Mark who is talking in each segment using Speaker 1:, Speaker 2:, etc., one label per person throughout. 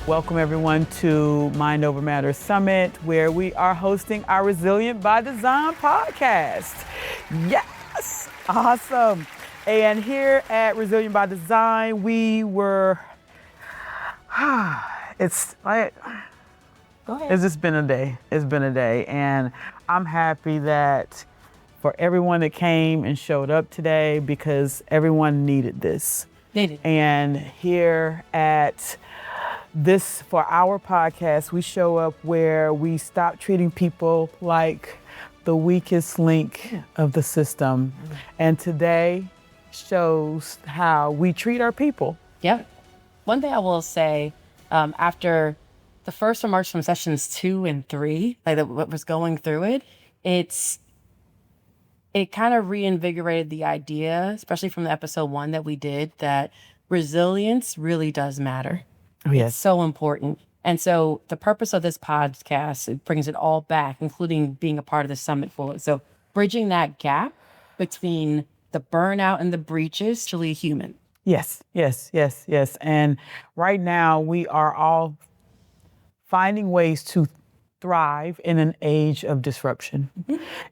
Speaker 1: Welcome everyone to Mind Over Matter Summit, where we are hosting our Resilient by Design podcast. Yes, awesome. And here at Resilient by Design, it's like,
Speaker 2: Go ahead.
Speaker 1: it's just been a day. It's been a day. And I'm happy that for everyone that came and showed up today, because everyone needed this.
Speaker 2: They did.
Speaker 1: And here at this, for our podcast, we show up where we stop treating people like the weakest link of the system. And today shows how we treat our people.
Speaker 2: Yep. One thing I will say, after the first remarks from sessions 2 and 3, what was going through it kind of reinvigorated the idea, especially from the episode 1 that we did, that resilience really does matter.
Speaker 1: Oh, yes.
Speaker 2: It's so important. And so the purpose of this podcast, it brings it all back, including being a part of the summit for it. So bridging that gap between the burnout and the breaches to lead human.
Speaker 1: Yes. And right now we are all finding ways to thrive in an age of disruption.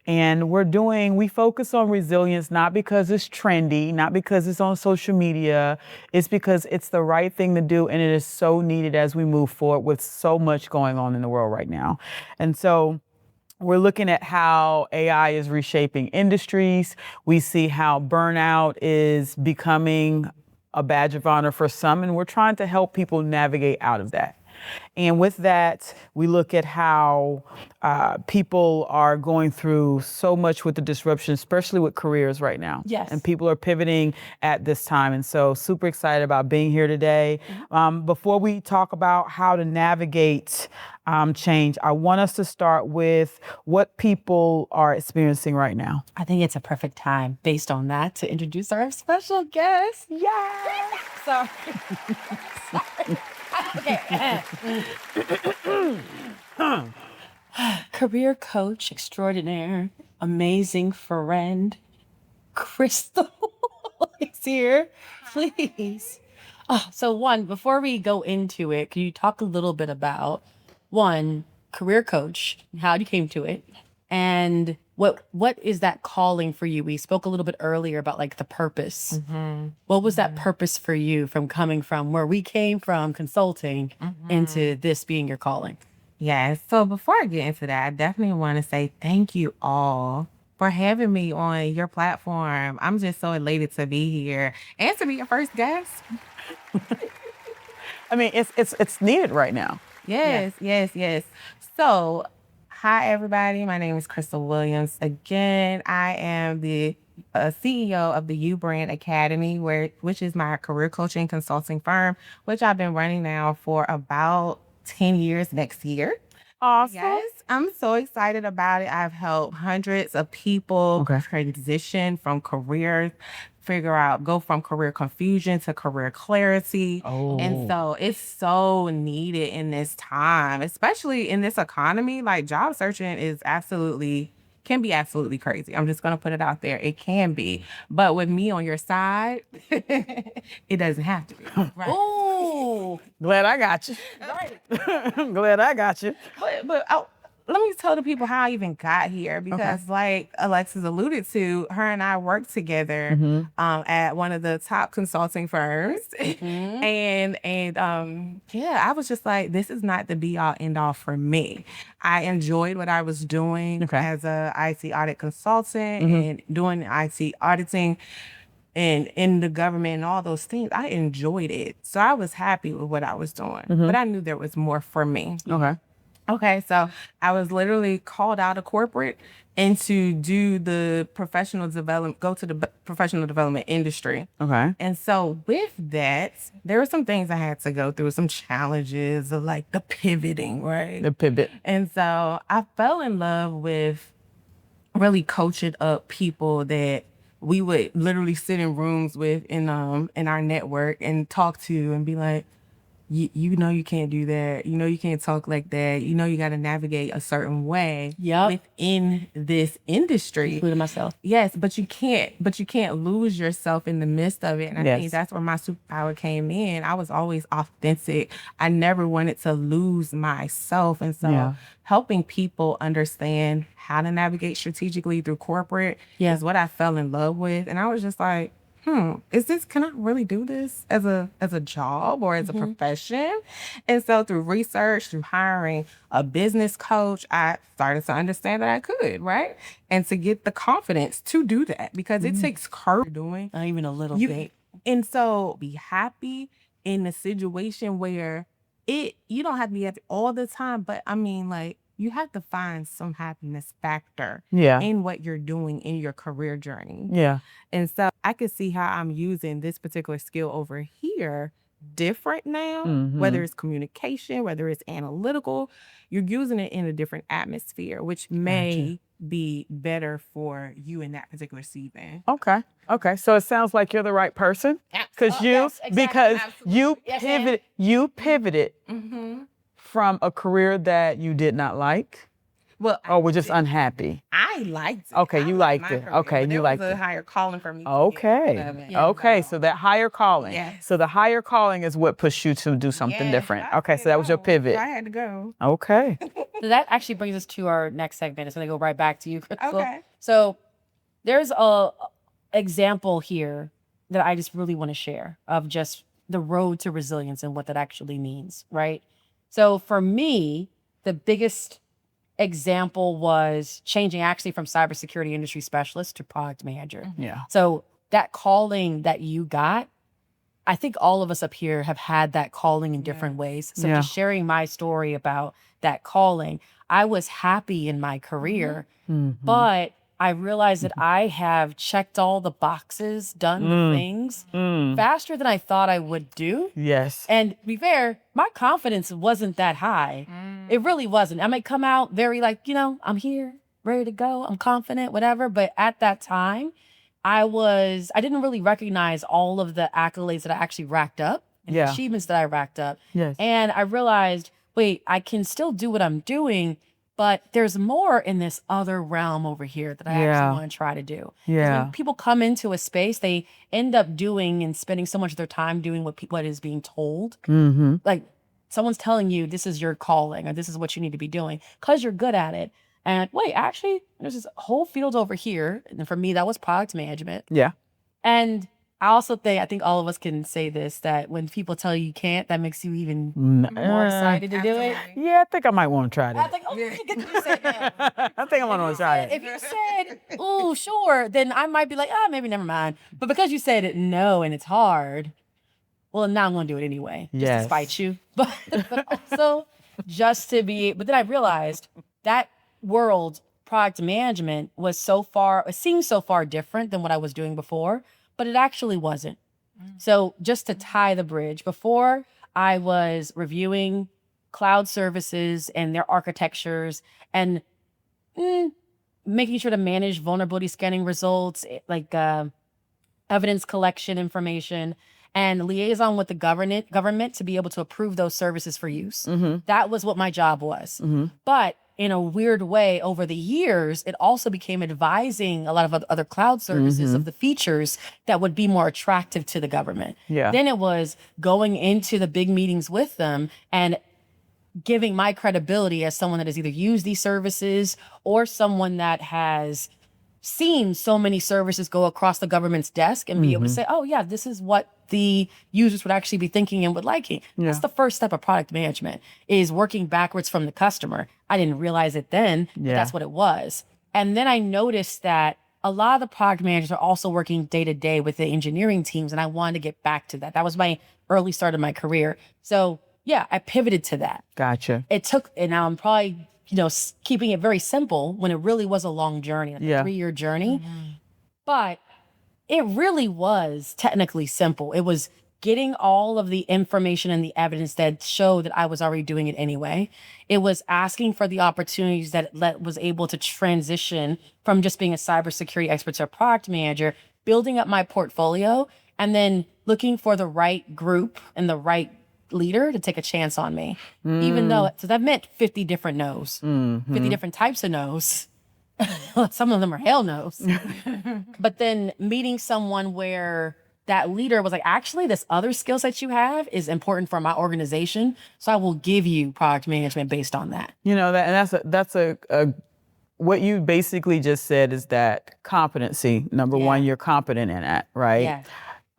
Speaker 1: And we focus on resilience, not because it's trendy, not because it's on social media, it's because it's the right thing to do. And it is so needed as we move forward with so much going on in the world right now. And so we're looking at how AI is reshaping industries. We see how burnout is becoming a badge of honor for some, and we're trying to help people navigate out of that. And with that, we look at how people are going through so much with the disruption, especially with careers right now.
Speaker 2: Yes.
Speaker 1: And people are pivoting at this time. And so super excited about being here today. Before we talk about how to navigate change, I want us to start with what people are experiencing right now.
Speaker 2: I think it's a perfect time, based on that, to introduce our special guest.
Speaker 1: Yeah.
Speaker 2: Sorry. Okay. Career coach extraordinaire, amazing friend, Crystal is here. Please. Before we go into it, can you talk a little bit about, career coach, how you came to it, and what is that calling for you? We spoke a little bit earlier about the purpose. What was that purpose for you, from coming from where we came from, consulting, into this being your calling?
Speaker 3: Yes. So before I get into that, I definitely want to say thank you all for having me on your platform. I'm just so elated to be here and to be your first guest.
Speaker 1: I mean, it's needed right now.
Speaker 3: Yes. So, hi, everybody. My name is Crystal Williams. Again, I am the CEO of the U Brand Academy, which is my career coaching consulting firm, which I've been running now for about 10 years next year.
Speaker 1: Awesome.
Speaker 3: Yes, I'm so excited about it. I've helped hundreds of people transition from careers, go from career confusion to career clarity.
Speaker 1: Oh.
Speaker 3: And so it's so needed in this time, especially in this economy. Job searching can be absolutely crazy. I'm just going to put it out there. It can be. But with me on your side, it doesn't have to be. Right.
Speaker 2: Oh,
Speaker 1: Glad I got you.
Speaker 3: Right.
Speaker 1: Glad I got you.
Speaker 3: But let me tell the people how I even got here, because like Alexis alluded to, her and I worked together at one of the top consulting firms. And I was just like, this is not the be all end all for me. I enjoyed what I was doing as a IT audit consultant and doing IT auditing and in the government and all those things. I enjoyed it. So I was happy with what I was doing, but I knew there was more for me. Okay, so I was literally called out of corporate and to do the professional development industry. And so with that, there were some things I had to go through, some challenges of the pivoting, right?
Speaker 1: The pivot.
Speaker 3: And so I fell in love with really coaching up people that we would literally sit in rooms with in our network and talk to and be like, you know you can't do that. You know you can't talk like that. You know you got to navigate a certain way within this industry.
Speaker 2: Including myself.
Speaker 3: Yes, but you can't lose yourself in the midst of it. And I
Speaker 1: Yes.
Speaker 3: think that's where my superpower came in. I was always authentic. I never wanted to lose myself. And so helping people understand how to navigate strategically through corporate is what I fell in love with. And I was just like, can I really do this as a job or as a profession? And so through research, through hiring a business coach, I started to understand that I could, right? And to get the confidence to do that, because it takes courage doing.
Speaker 2: Not even a little bit.
Speaker 3: And so be happy in a situation where you don't have to be happy all the time, but I mean, like, you have to find some happiness factor in what you're doing in your career journey.
Speaker 1: Yeah.
Speaker 3: And so I could see how I'm using this particular skill over here different now, whether it's communication, whether it's analytical, you're using it in a different atmosphere, which may be better for you in that particular season.
Speaker 1: Okay. So it sounds like you're the right person because you pivoted from a career that you did not like.
Speaker 3: Well,
Speaker 1: or were just unhappy.
Speaker 3: I liked it.
Speaker 1: Okay, you liked it. Okay, you liked it.
Speaker 3: There was a higher calling for me.
Speaker 1: Okay, so that higher calling.
Speaker 3: Yes.
Speaker 1: So the higher calling is what pushed you to do something different. Okay, so that was your pivot.
Speaker 3: I had to go.
Speaker 1: Okay.
Speaker 2: So that actually brings us to our next segment. It's going to go right back to you, Crystal.
Speaker 3: Okay.
Speaker 2: So there's a example here that I just really want to share of just the road to resilience and what that actually means, right? So for me, the biggest example was changing actually from cybersecurity industry specialist to product manager.
Speaker 1: Yeah.
Speaker 2: So that calling that you got, I think all of us up here have had that calling in different ways. So just sharing my story about that calling, I was happy in my career, but I realized that I have checked all the boxes, done the things faster than I thought I would do.
Speaker 1: Yes.
Speaker 2: And to be fair, my confidence wasn't that high. It really wasn't. I might come out very like, I'm here, ready to go. I'm confident, whatever. But at that time, I didn't really recognize all of the accolades that I actually racked up and the achievements that I racked up.
Speaker 1: Yes.
Speaker 2: And I realized, wait, I can still do what I'm doing, but there's more in this other realm over here that I actually want to try to do.
Speaker 1: Yeah.
Speaker 2: When people come into a space, they end up doing and spending so much of their time doing what is being told. Like someone's telling you this is your calling or this is what you need to be doing because you're good at it. And wait, actually, there's this whole field over here. And for me, that was product management.
Speaker 1: Yeah.
Speaker 2: And I think all of us can say this, that when people tell you can't, that makes you even more excited to do it.
Speaker 1: Yeah, I think I might want to try that.
Speaker 2: I think, you said that.
Speaker 1: I think I want to try it.
Speaker 2: If you said, "Ooh, sure," then I might be like, maybe never mind. But because you said it no and it's hard, well, now I'm going to do it anyway, just to spite you. But also just to be. But then I realized that world, product management, seemed so far different than what I was doing before. But it actually wasn't. So just to tie the bridge, before I was reviewing cloud services and their architectures and making sure to manage vulnerability scanning results, like evidence collection information, and liaison with the government to be able to approve those services for use. That was what my job was. But in a weird way, over the years, it also became advising a lot of other cloud services of the features that would be more attractive to the government.
Speaker 1: Yeah.
Speaker 2: Then it was going into the big meetings with them and giving my credibility as someone that has either used these services or someone that has seen so many services go across the government's desk and be able to say, oh yeah, this is what the users would actually be thinking and would liking. That's the first step of product management, is working backwards from the customer. I didn't realize it then, but that's what it was. And then I noticed that a lot of the product managers are also working day to day with the engineering teams, and I wanted to get back to that. That was my early start of my career. So yeah, I pivoted to that.
Speaker 1: Gotcha.
Speaker 2: And now I'm probably keeping it very simple when it really was a long journey, like a 3-year journey. But it really was technically simple. It was getting all of the information and the evidence that showed that I was already doing it anyway. It was asking for the opportunities that was able to transition from just being a cybersecurity expert to a product manager, building up my portfolio, and then looking for the right group and the right leader to take a chance on me, even though so that meant 50 different no's, 50 different types of no's. Some of them are hell no's. But then meeting someone where that leader was like, actually, this other skill set you have is important for my organization, so I will give you product management based on that.
Speaker 1: You know, and that's a what you basically just said is that competency, number one, you're competent in that, right?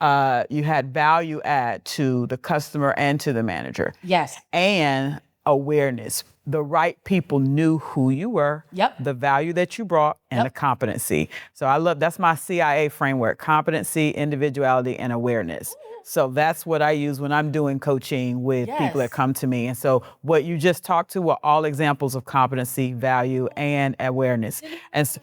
Speaker 2: Yeah.
Speaker 1: You had value add to the customer and to the manager.
Speaker 2: Yes.
Speaker 1: And awareness. The right people knew who you were,
Speaker 2: Yep.
Speaker 1: the value that you brought, and the competency. So that's my CIA framework: competency, individuality, and awareness. So that's what I use when I'm doing coaching with people that come to me. And so what you just talked to were all examples of competency, value, and awareness. And so,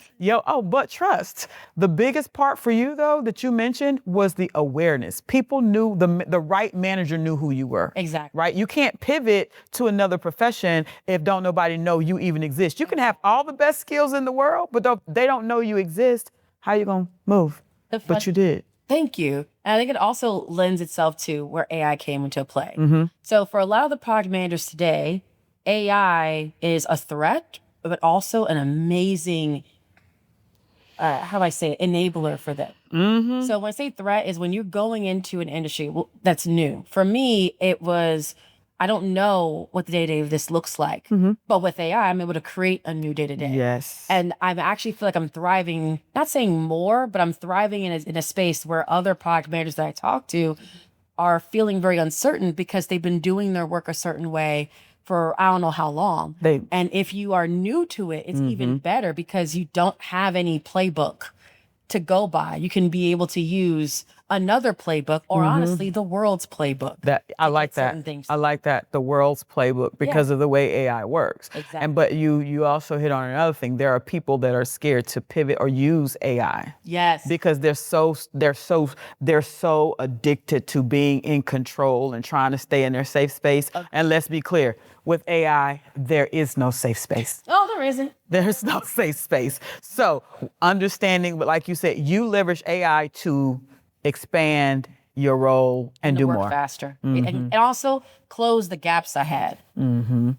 Speaker 1: but trust. The biggest part for you, though, that you mentioned was the awareness. People knew, the right manager knew who you were.
Speaker 2: Exactly.
Speaker 1: Right? You can't pivot to another profession if don't nobody know you even exist. You can have all the best skills in the world, but they don't know you exist. How you gonna move? But you did.
Speaker 2: Thank you. And I think it also lends itself to where AI came into play.
Speaker 1: Mm-hmm.
Speaker 2: So for a lot of the product managers today, AI is a threat, but also an amazing, enabler for them.
Speaker 1: Mm-hmm.
Speaker 2: So when I say threat is when you're going into an industry that's new. For me, it was, I don't know what the day-to-day of this looks like, but with AI, I'm able to create a new day-to-day.
Speaker 1: Yes.
Speaker 2: And I actually feel like I'm thriving, not saying more, but I'm thriving in a space where other product managers that I talk to are feeling very uncertain because they've been doing their work a certain way for I don't know how long. And if you are new to it, it's even better because you don't have any playbook to go by. You can be able to use another playbook or honestly the world's playbook.
Speaker 1: I like that. I like that, the world's playbook, because of the way AI works.
Speaker 2: Exactly.
Speaker 1: But you also hit on another thing. There are people that are scared to pivot or use AI.
Speaker 2: Yes.
Speaker 1: Because they're so addicted to being in control and trying to stay in their safe space. And let's be clear, with AI, there is no safe space.
Speaker 2: Oh, there isn't.
Speaker 1: There's no safe space. So understanding, but like you said, you leverage AI to expand your role and do
Speaker 2: work
Speaker 1: more
Speaker 2: faster, and also close the gaps I had.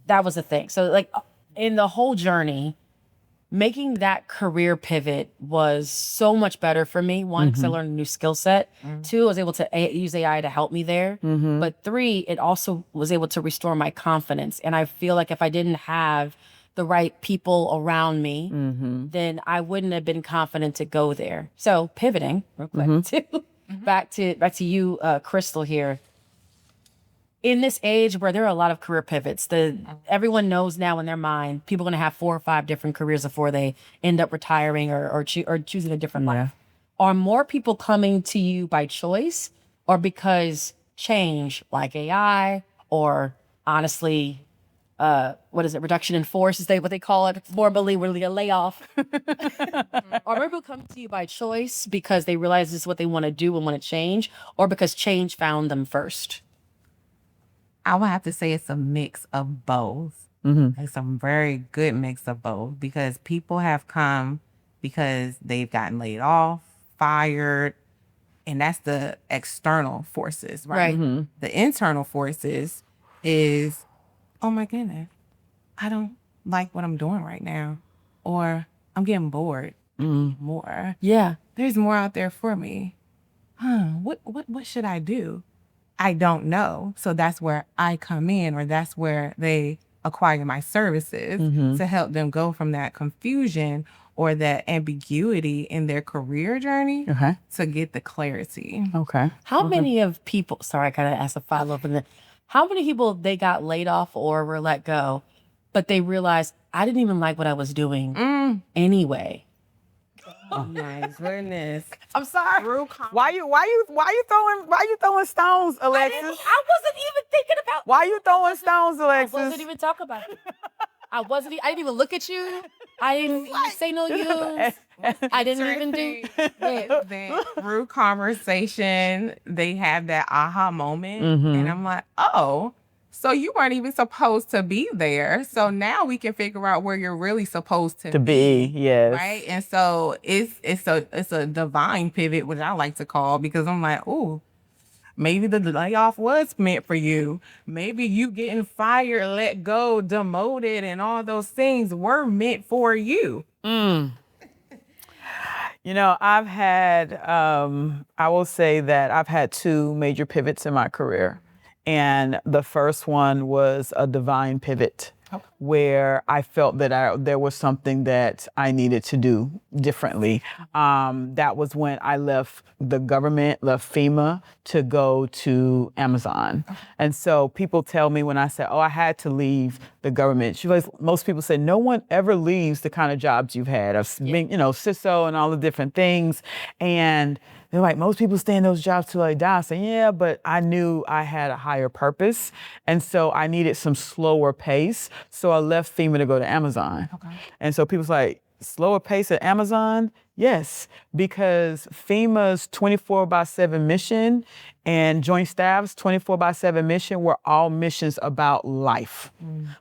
Speaker 2: That was the thing. So like in the whole journey, making that career pivot was so much better for me. One, because I learned a new skill set. Two, I was able to use AI to help me there. But three, it also was able to restore my confidence. And I feel like if I didn't have the right people around me, then I wouldn't have been confident to go there. So pivoting real quick too. Back to you, Crystal here. In this age where there are a lot of career pivots, everyone knows now in their mind, people are going to have 4 or 5 different careers before they end up retiring or choosing a different life. Are more people coming to you by choice or because change, like AI or honestly, reduction in force is what they call it, formally, really a layoff. Or people come to you by choice because they realize this is what they want to do and want to change, or because change found them first?
Speaker 3: I would have to say it's a mix of both. It's a very good mix of both because people have come because they've gotten laid off, fired, and that's the external forces, right? The internal forces is, oh my goodness, I don't like what I'm doing right now. Or I'm getting bored. More.
Speaker 2: Yeah.
Speaker 3: There's more out there for me. What should I do? I don't know. So that's where I come in, or that's where they acquire my services to help them go from that confusion or that ambiguity in their career journey to get the clarity.
Speaker 2: How many of people, sorry, I gotta ask a follow-up on that. How many people they got laid off or were let go, but they realized I didn't even like what I was doing anyway?
Speaker 3: Oh my goodness!
Speaker 1: I'm sorry. Why you throwing stones, Alexis?
Speaker 2: I wasn't even thinking about.
Speaker 1: Why you throwing stones, Alexis?
Speaker 2: I wasn't even talking about it. I didn't even look at you. I didn't even say no use. I didn't even do
Speaker 3: it. Through conversation, they have that aha moment, and I'm like, oh. So you weren't even supposed to be there. So now we can figure out where you're really supposed to
Speaker 1: be. Yes.
Speaker 3: Right. And so it's a divine pivot, which I like to call, because I'm like, ooh, Maybe the layoff was meant for you. Maybe you getting fired, let go, demoted, and all those things were meant for you.
Speaker 1: You know, I've had, I will say that I've had two major pivots in my career. And the first one was a divine pivot where I felt that there was something that I needed to do differently. That was when I left the government, left FEMA to go to Amazon. And so people tell me when I say, oh, I had to leave the government. Most people say, no one ever leaves the kind of jobs you've had. I've been, CISO and all the different things. And they're like, most people stay in those jobs till they die. I say, yeah, but I knew I had a higher purpose. And so I needed some slower pace. So I left FEMA to go to Amazon. And so people's like, slower pace at Amazon? Yes, because FEMA's 24/7 mission and Joint Staff's 24/7 mission were all missions about life.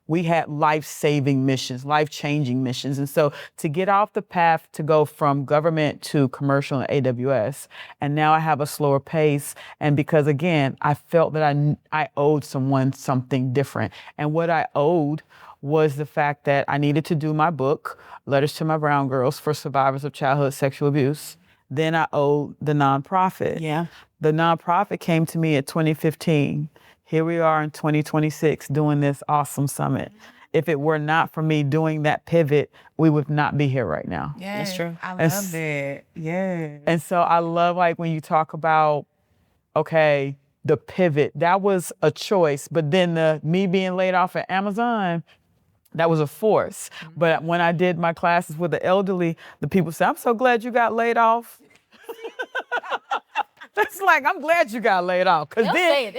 Speaker 1: We had life-saving missions, life-changing missions. And so to get off the path to go from government to commercial and AWS, and now I have a slower pace. And because, again, I felt that I owed someone something different. And what I owed was the fact that I needed to do my book, Letters to My Brown Girls, for survivors of childhood sexual abuse. Then I owed the nonprofit.
Speaker 2: Yeah.
Speaker 1: The nonprofit came to me at 2015. Here we are in 2026 doing this awesome summit. If it were not for me doing that pivot, we would not be here right now.
Speaker 3: Yeah,
Speaker 2: That's true.
Speaker 3: I love that. Yeah.
Speaker 1: And so I love when you talk about, okay, the pivot, that was a choice, but then me being laid off at Amazon, that was a force. But when I did my classes with the elderly, the people said, I'm so glad you got laid off. It's like, I'm glad you got laid off. Because then,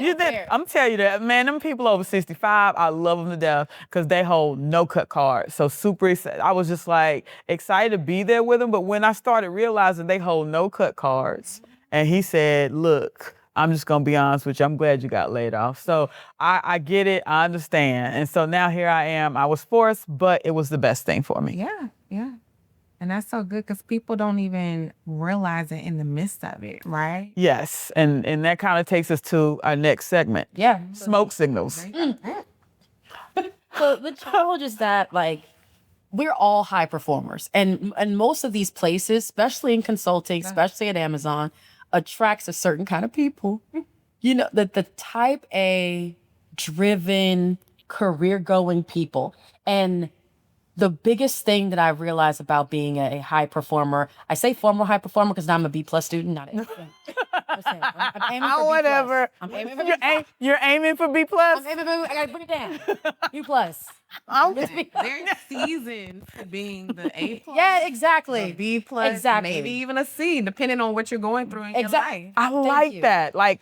Speaker 1: I'm telling you that, man, them people over 65, I love them to death because they hold no-cut cards. So super excited. I was just like excited to be there with them. But when I started realizing they hold no-cut cards, and he said, look, I'm just going to be honest with you. I'm glad you got laid off. So I get it. I understand. And so now here I am. I was forced, but it was the best thing for me.
Speaker 3: Yeah, yeah. And that's so good because people don't even realize it in the midst of it, right?
Speaker 1: Yes. And that kind of takes us to our next segment.
Speaker 2: Yeah.
Speaker 1: Smoke signals.
Speaker 2: So the challenge is that, like, we're all high performers. And most of these places, especially in consulting, especially at Amazon, attracts a certain kind of people. You know, the type A driven, career going people. And the biggest thing that I realized about being a high performer, I say former high performer because now I'm a B+ student, not an A. I'm aiming for
Speaker 1: whatever.
Speaker 2: B+. I'm aiming for B+.
Speaker 1: You're aiming for B+?
Speaker 2: I'm aiming for, I gotta bring it down. B+.
Speaker 3: They're seasoned for being the A+.
Speaker 2: Yeah, exactly.
Speaker 3: B+,
Speaker 2: Exactly.
Speaker 3: maybe even a C, depending on what you're going through in your life.
Speaker 1: I like that. Like,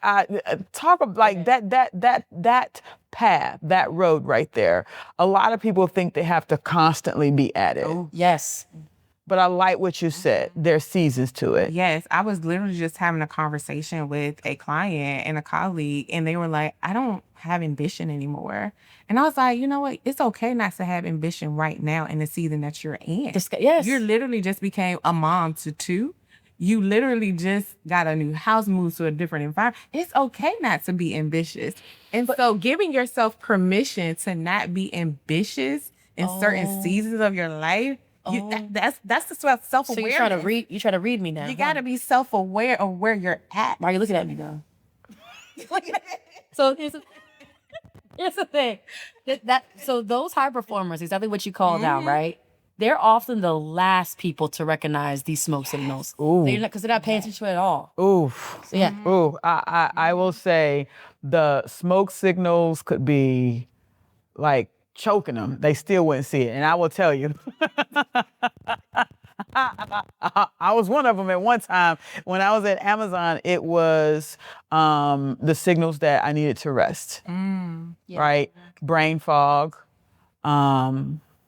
Speaker 1: talk about like that path, that road right there. A lot of people think they have to constantly be at it.
Speaker 2: Oh, yes.
Speaker 1: But I like what you said. There's seasons to it.
Speaker 3: Yes, I was literally just having a conversation with a client and a colleague, and they were like, I don't have ambition anymore. And I was like, you know what? It's okay not to have ambition right now in the season that you're in.
Speaker 2: Yes.
Speaker 3: You literally just became a mom to two. You literally just got a new house, moved to a different environment. It's okay not to be ambitious. And so giving yourself permission to not be ambitious in certain seasons of your life, that's the self-awareness.
Speaker 2: So you try to read me now.
Speaker 3: You got to be self-aware of where you're at.
Speaker 2: Why are you looking at me though? So here's the thing. So those high performers, exactly what you called out, right? They're often the last people to recognize these smoke signals.
Speaker 1: Ooh.
Speaker 2: Because they're not paying attention at all.
Speaker 1: Ooh.
Speaker 2: So, yeah.
Speaker 1: Ooh. I will say the smoke signals could be like choking them. They still wouldn't see it. And I will tell you, I was one of them at one time. When I was at Amazon, it was the signals that I needed to rest, right? Brain fog,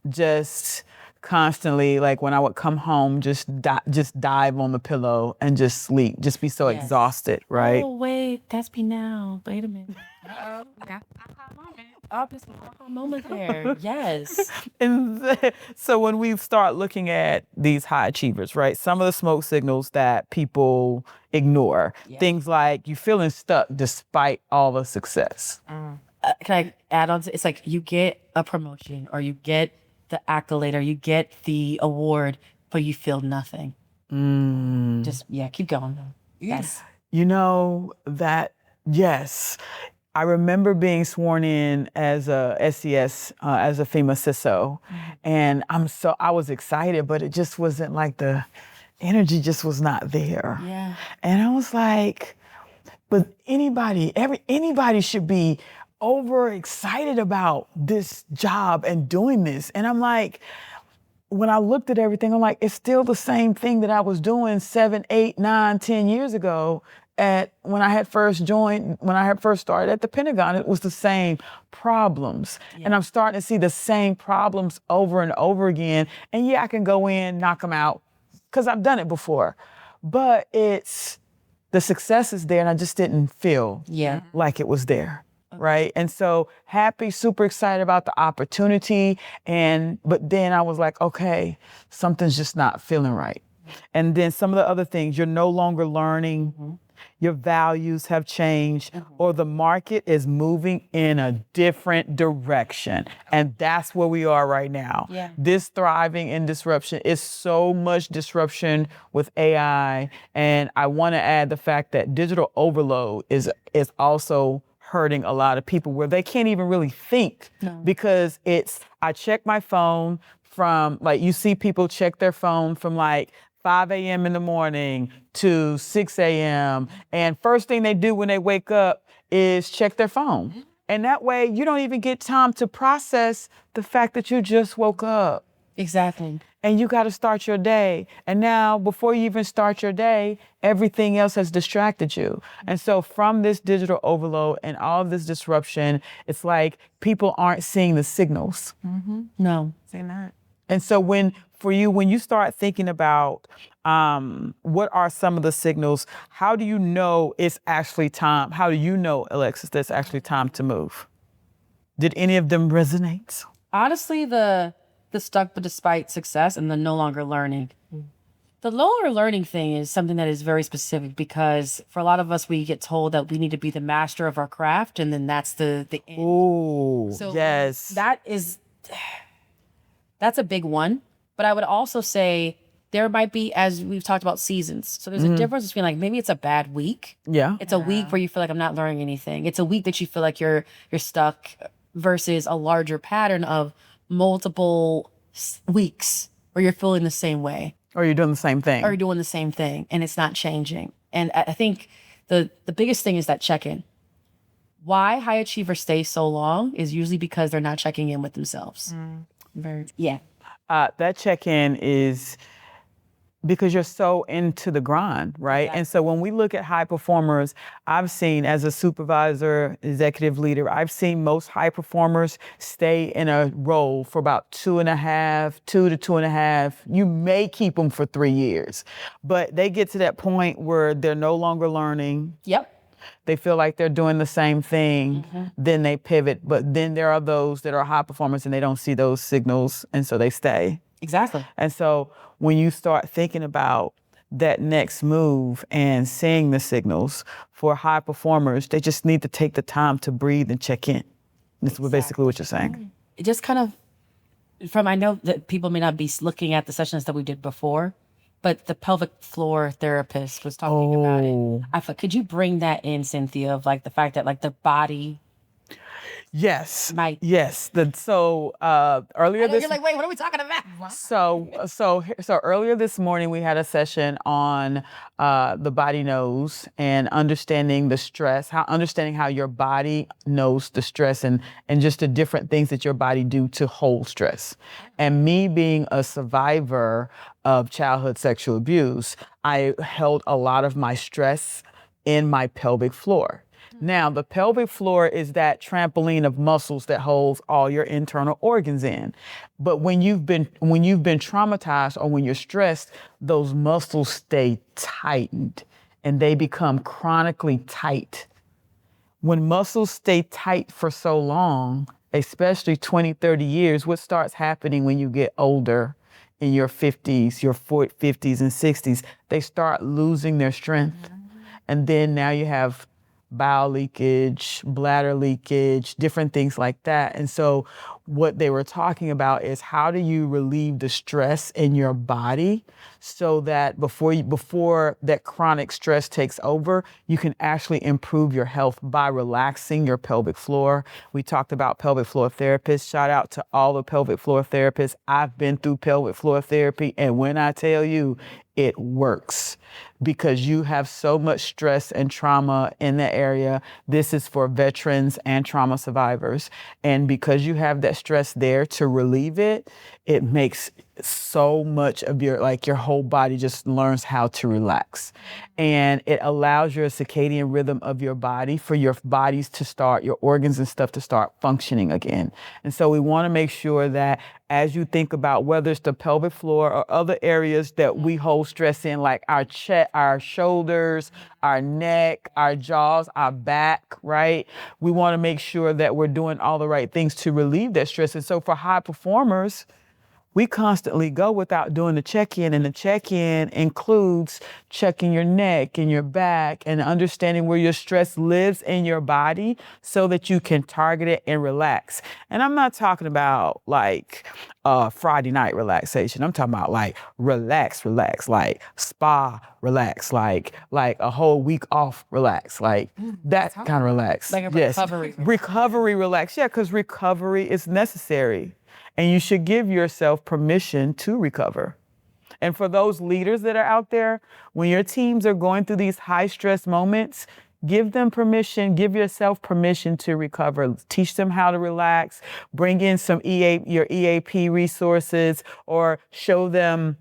Speaker 1: just constantly, like when I would come home, just dive on the pillow and just sleep, just be so exhausted, right?
Speaker 2: Oh, wait, that's me now. Wait a minute.
Speaker 3: Uh-oh, that's a moment.
Speaker 2: Oh, this aha moment there. Yes.
Speaker 1: And so when we start looking at these high achievers, right, some of the smoke signals that people ignore, things like you feeling stuck despite all the success.
Speaker 2: Can I add on to it's like you get a promotion or you get the accolade or you get the award, but you feel nothing. Just, keep going. Yes.
Speaker 1: You know that, yes. I remember being sworn in as a SES, as a FEMA CISO, and I was excited, but it just wasn't like the energy just was not there.
Speaker 2: Yeah.
Speaker 1: And I was like, but anybody should be overexcited about this job and doing this. And I'm like, when I looked at everything, I'm like, it's still the same thing that I was doing 7, 8, 9, 10 years ago when I had first started at the Pentagon. It was the same problems. And I'm starting to see the same problems over and over again. And I can go in, knock them out, because I've done it before. But the success is there, and I just didn't feel like it was there. Right. And so happy, super excited about the opportunity. But then I was like, okay, something's just not feeling right. And then some of the other things, you're no longer learning, your values have changed, or the market is moving in a different direction. And that's where we are right now. This thriving in disruption is so much disruption with AI. And I want to add the fact that digital overload is also hurting a lot of people where they can't even really think because I check my phone from, like, you see people check their phone from like 5 a.m. in the morning to 6 a.m. And first thing they do when they wake up is check their phone. And that way you don't even get time to process the fact that you just woke up.
Speaker 2: Exactly.
Speaker 1: And you got to start your day. And now, before you even start your day, everything else has distracted you. And so from this digital overload and all of this disruption, it's like people aren't seeing the signals.
Speaker 2: No.
Speaker 3: They're not.
Speaker 1: And so when you start thinking about what are some of the signals, how do you know it's actually time? How do you know, Alexis, that it's actually time to move? Did any of them resonate?
Speaker 2: Honestly, the stuck but despite success and the no longer learning. The no longer learning thing is something that is very specific because for a lot of us, we get told that we need to be the master of our craft and then that's the end.
Speaker 1: Oh, so yes.
Speaker 2: That's a big one. But I would also say there might be, as we've talked about, seasons. So there's a difference between like maybe it's a bad week.
Speaker 1: Yeah.
Speaker 2: It's a week where you feel like I'm not learning anything. It's a week that you feel like you're stuck versus a larger pattern of multiple weeks where you're feeling the same way.
Speaker 1: Or you're doing the same thing.
Speaker 2: Or you're doing the same thing and it's not changing. And I think the biggest thing is that check-in. Why high achievers stay so long is usually because they're not checking in with themselves.
Speaker 1: That check-in is because you're so into the grind, right? Exactly. And so when we look at high performers, I've seen as a supervisor, executive leader, I've seen most high performers stay in a role for about 2 to 2.5. You may keep them for 3 years, but they get to that point where they're no longer learning. They feel like they're doing the same thing, then they pivot. But then there are those that are high performers and they don't see those signals, and so they stay.
Speaker 2: Exactly.
Speaker 1: And so when you start thinking about that next move and seeing the signals for high performers, they just need to take the time to breathe and check in. That's basically what you're saying.
Speaker 2: It just kind of, I know that people may not be looking at the sessions that we did before, but the pelvic floor therapist was talking about it. I thought, could you bring that in, Cynthia, of like the fact that like the body.
Speaker 1: Yes.
Speaker 2: Yes.
Speaker 1: Earlier this.
Speaker 2: You're like, wait, what are we talking about?
Speaker 1: So earlier this morning we had a session on the body knows and understanding the stress, understanding how your body knows the stress and just the different things that your body do to hold stress. And me being a survivor of childhood sexual abuse, I held a lot of my stress in my pelvic floor. Now, the pelvic floor is that trampoline of muscles that holds all your internal organs in. But when you've been traumatized or when you're stressed, those muscles stay tightened and they become chronically tight. When muscles stay tight for so long, especially 20, 30 years, what starts happening when you get older in your 50s, your 50s and 60s, they start losing their strength. And then now you have bowel leakage, bladder leakage, different things like that. And so what they were talking about is how do you relieve the stress in your body so that before that chronic stress takes over, you can actually improve your health by relaxing your pelvic floor. We talked about pelvic floor therapists. Shout out to all the pelvic floor therapists. I've been through pelvic floor therapy, and when I tell you, it works because you have so much stress and trauma in that area. This is for veterans and trauma survivors. And because you have that stress there to relieve it, it makes so much of your whole body just learns how to relax. And it allows your circadian rhythm of your body for your bodies to start, your organs and stuff to start functioning again. And so we want to make sure that as you think about whether it's the pelvic floor or other areas that we hold stress in, like our chest, our shoulders, our neck, our jaws, our back, right? We want to make sure that we're doing all the right things to relieve that stress. And so for high performers, we constantly go without doing the check-in, and the check-in includes checking your neck and your back and understanding where your stress lives in your body so that you can target it and relax. And I'm not talking about like Friday night relaxation. I'm talking about like relax, like spa relax, like a whole week off relax, like that kind of relax.
Speaker 2: Like a recovery.
Speaker 1: Yes. Recovery relax. Yeah, because recovery is necessary. And you should give yourself permission to recover. And for those leaders that are out there, when your teams are going through these high stress moments, give them permission, give yourself permission to recover. Teach them how to relax, bring in some your EAP resources, or show them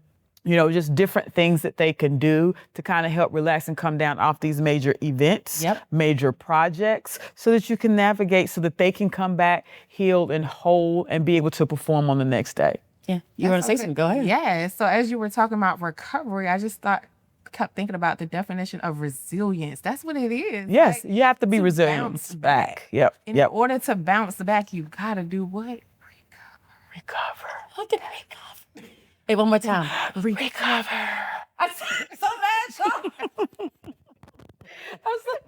Speaker 1: just different things that they can do to kind of help relax and come down off these major events, major projects, so that you can navigate so that they can come back healed and whole and be able to perform on the next day.
Speaker 2: Yeah. You want to say something? Go ahead.
Speaker 3: Yeah. So as you were talking about recovery, I just kept thinking about the definition of resilience. That's what it is.
Speaker 1: Yes.
Speaker 3: Like,
Speaker 1: you have to be resilient.
Speaker 3: bounce
Speaker 1: back. Yep.
Speaker 3: In order to bounce back, you got to do what? Recover.
Speaker 2: Look at recover. Hey, one more time.
Speaker 3: Recover. I said so bad.
Speaker 2: I was like,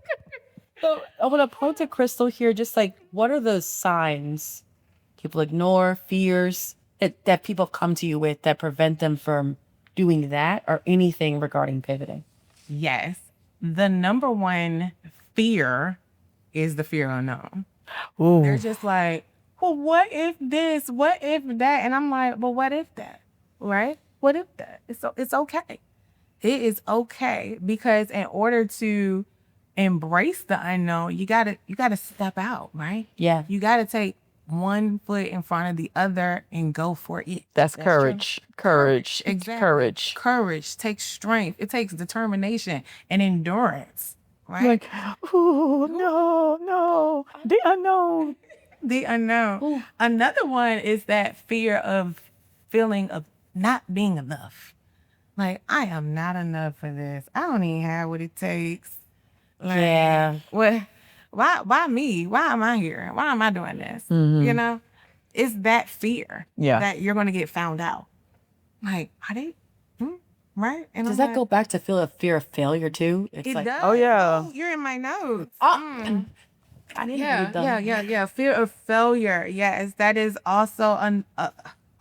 Speaker 2: so I want to point to Crystal here, just like, what are those signs people ignore, fears that people come to you with that prevent them from doing that or anything regarding pivoting?
Speaker 3: Yes. The number one fear is the fear unknown.
Speaker 1: Ooh.
Speaker 3: They're just like, well, what if this? What if that? And I'm like, well, what if that? Right? What if that? It's okay. It is okay, because in order to embrace the unknown, you gotta step out, right?
Speaker 2: Yeah.
Speaker 3: You gotta take one foot in front of the other and go for it.
Speaker 1: That's courage. Courage.
Speaker 3: Exactly.
Speaker 1: Courage.
Speaker 3: Courage takes strength. It takes determination and endurance, right?
Speaker 1: Like, oh, no, the unknown.
Speaker 3: The unknown.
Speaker 2: Ooh.
Speaker 3: Another one is that fear of feeling of not being enough. Like, I am not enough for this. I don't even have what it takes. Like,
Speaker 2: Yeah.
Speaker 3: Well, why me? Why am I here? Why am I doing this?
Speaker 1: Mm-hmm.
Speaker 3: It's that fear that you're going to get found out. Like, are they? Right? And
Speaker 2: Does that go back to feel a fear of failure too? It's
Speaker 3: It
Speaker 2: like,
Speaker 3: does.
Speaker 1: oh, yeah.
Speaker 3: Oh, you're in my notes.
Speaker 2: I didn't read them.
Speaker 3: Yeah. Fear of failure. Yes, that is also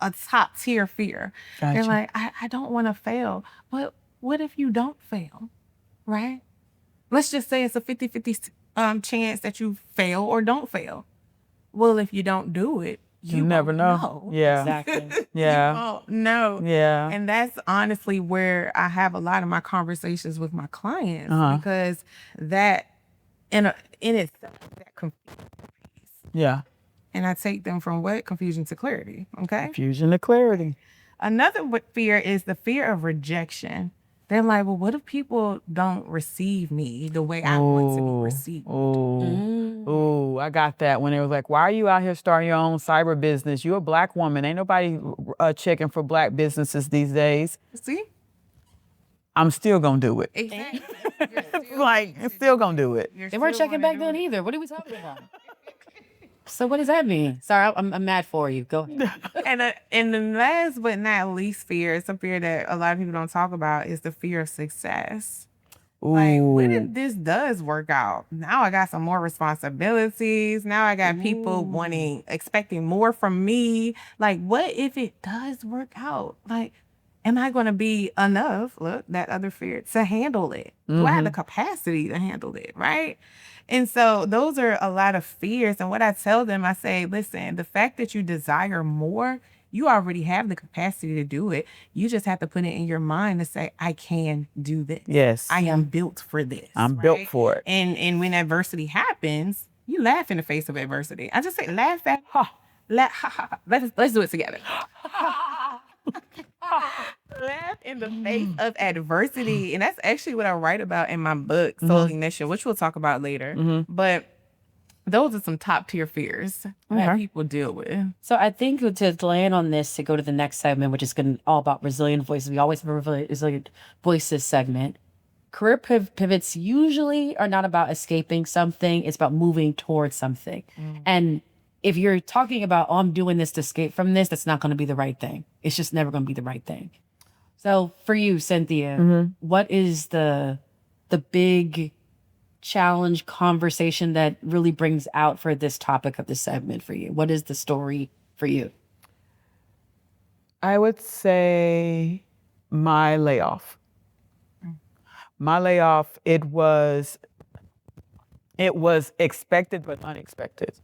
Speaker 3: a top tier fear.
Speaker 1: Gotcha.
Speaker 3: They're like, I don't want to fail. But what if you don't fail? Right? Let's just say it's a 50-50 chance that you fail or don't fail. Well, if you don't do it, you
Speaker 1: never
Speaker 3: won't
Speaker 1: know. Yeah.
Speaker 2: Exactly.
Speaker 1: Yeah.
Speaker 3: Oh, no.
Speaker 1: Yeah.
Speaker 3: And that's honestly where I have a lot of my conversations with my clients, because that in itself, that confusion.
Speaker 1: Yeah.
Speaker 3: And I take them from what? Confusion to clarity. Okay.
Speaker 1: Confusion to clarity.
Speaker 3: Another fear is the fear of rejection. They're like, well, what if people don't receive me the way I want to be received?
Speaker 1: Ooh, I got that when they was like, why are you out here starting your own cyber business? You're a Black woman. Ain't nobody checking for Black businesses these days.
Speaker 3: See?
Speaker 1: I'm still going to do it.
Speaker 3: Exactly.
Speaker 1: I'm still going to do it.
Speaker 2: They weren't checking back then either. What are we talking about? So what does that mean? Sorry, I'm mad for you. Go ahead.
Speaker 3: And the last but not least fear, it's a fear that a lot of people don't talk about, is the fear of success. Like, what if this does work out? Now I got some more responsibilities. Now I got people expecting more from me. Like, what if it does work out? Like, am I going to be enough? Look, that other fear, to handle it. Do I have the capacity to handle it? Right. And so those are a lot of fears. And what I tell them, I say, listen, the fact that you desire more, you already have the capacity to do it. You just have to put it in your mind to say, I can do this.
Speaker 1: Yes.
Speaker 3: I am built for this.
Speaker 1: I'm built for it.
Speaker 3: And when adversity happens, you laugh in the face of adversity. I just say, laugh at, ha, laugh, ha, ha, ha. Let's do it together. Laugh in the face of adversity. And that's actually what I write about in my book, Soul Ignition, which we'll talk about later. But those are some top tier fears that people deal with.
Speaker 2: So I think to land on this, to go to the next segment, which is going to all about resilient voices. We always have a resilient voices segment. Career pivots usually are not about escaping something. It's about moving towards something. And if you're talking about, oh, I'm doing this to escape from this, that's not going to be the right thing. It's just never going to be the right thing. So for you, Cynthia, what is the big challenge conversation that really brings out for this topic of this segment for you? What is the story for you?
Speaker 1: I would say my layoff. My layoff, it was expected but unexpected.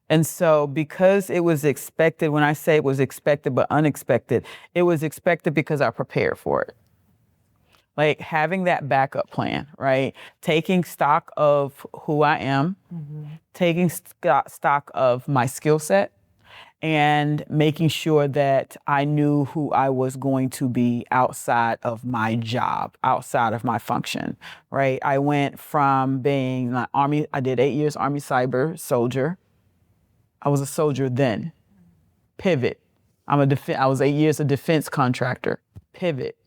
Speaker 1: And so because it was expected, when I say it was expected but unexpected, it was expected because I prepared for it. Like having that backup plan, right? Taking stock of who I am, taking stock of my skill set, and making sure that I knew who I was going to be outside of my job, outside of my function, right? I went from being an Army, I did 8 years Army cyber soldier. I was a soldier then. Pivot. I was 8 years a defense contractor. Pivot.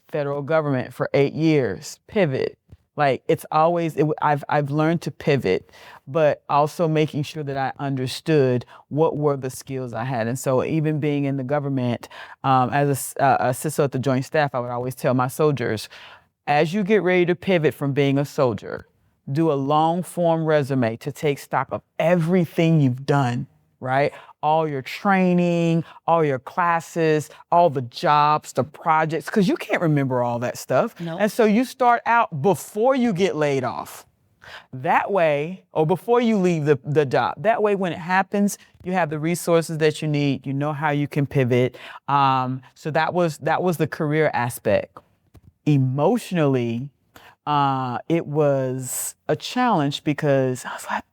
Speaker 1: Federal government for 8 years. Pivot. Like it's always, I've learned to pivot, but also making sure that I understood what were the skills I had. And so even being in the government, as a CISO at the Joint Staff, I would always tell my soldiers, as you get ready to pivot from being a soldier, do a long form resume to take stock of everything you've done, right? All your training, all your classes, all the jobs, the projects, because you can't remember all that stuff.
Speaker 2: Nope.
Speaker 1: And so you start out before you get laid off. That way, or before you leave the job. That way, when it happens, you have the resources that you need. You know how you can pivot. So that was the career aspect. Emotionally, it was a challenge because I was like,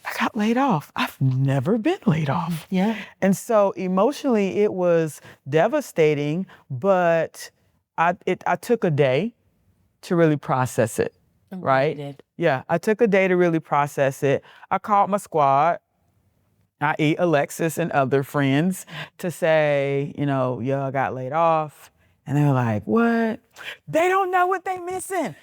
Speaker 1: I got laid off. I've never been laid off.
Speaker 2: Yeah.
Speaker 1: And so emotionally, it was devastating, but I took a day to really process it, right?
Speaker 2: You did.
Speaker 1: Yeah, I took a day to really process it. I called my squad, i.e. Alexis and other friends, to say, I got laid off. And they were like, what? They don't know what they missing.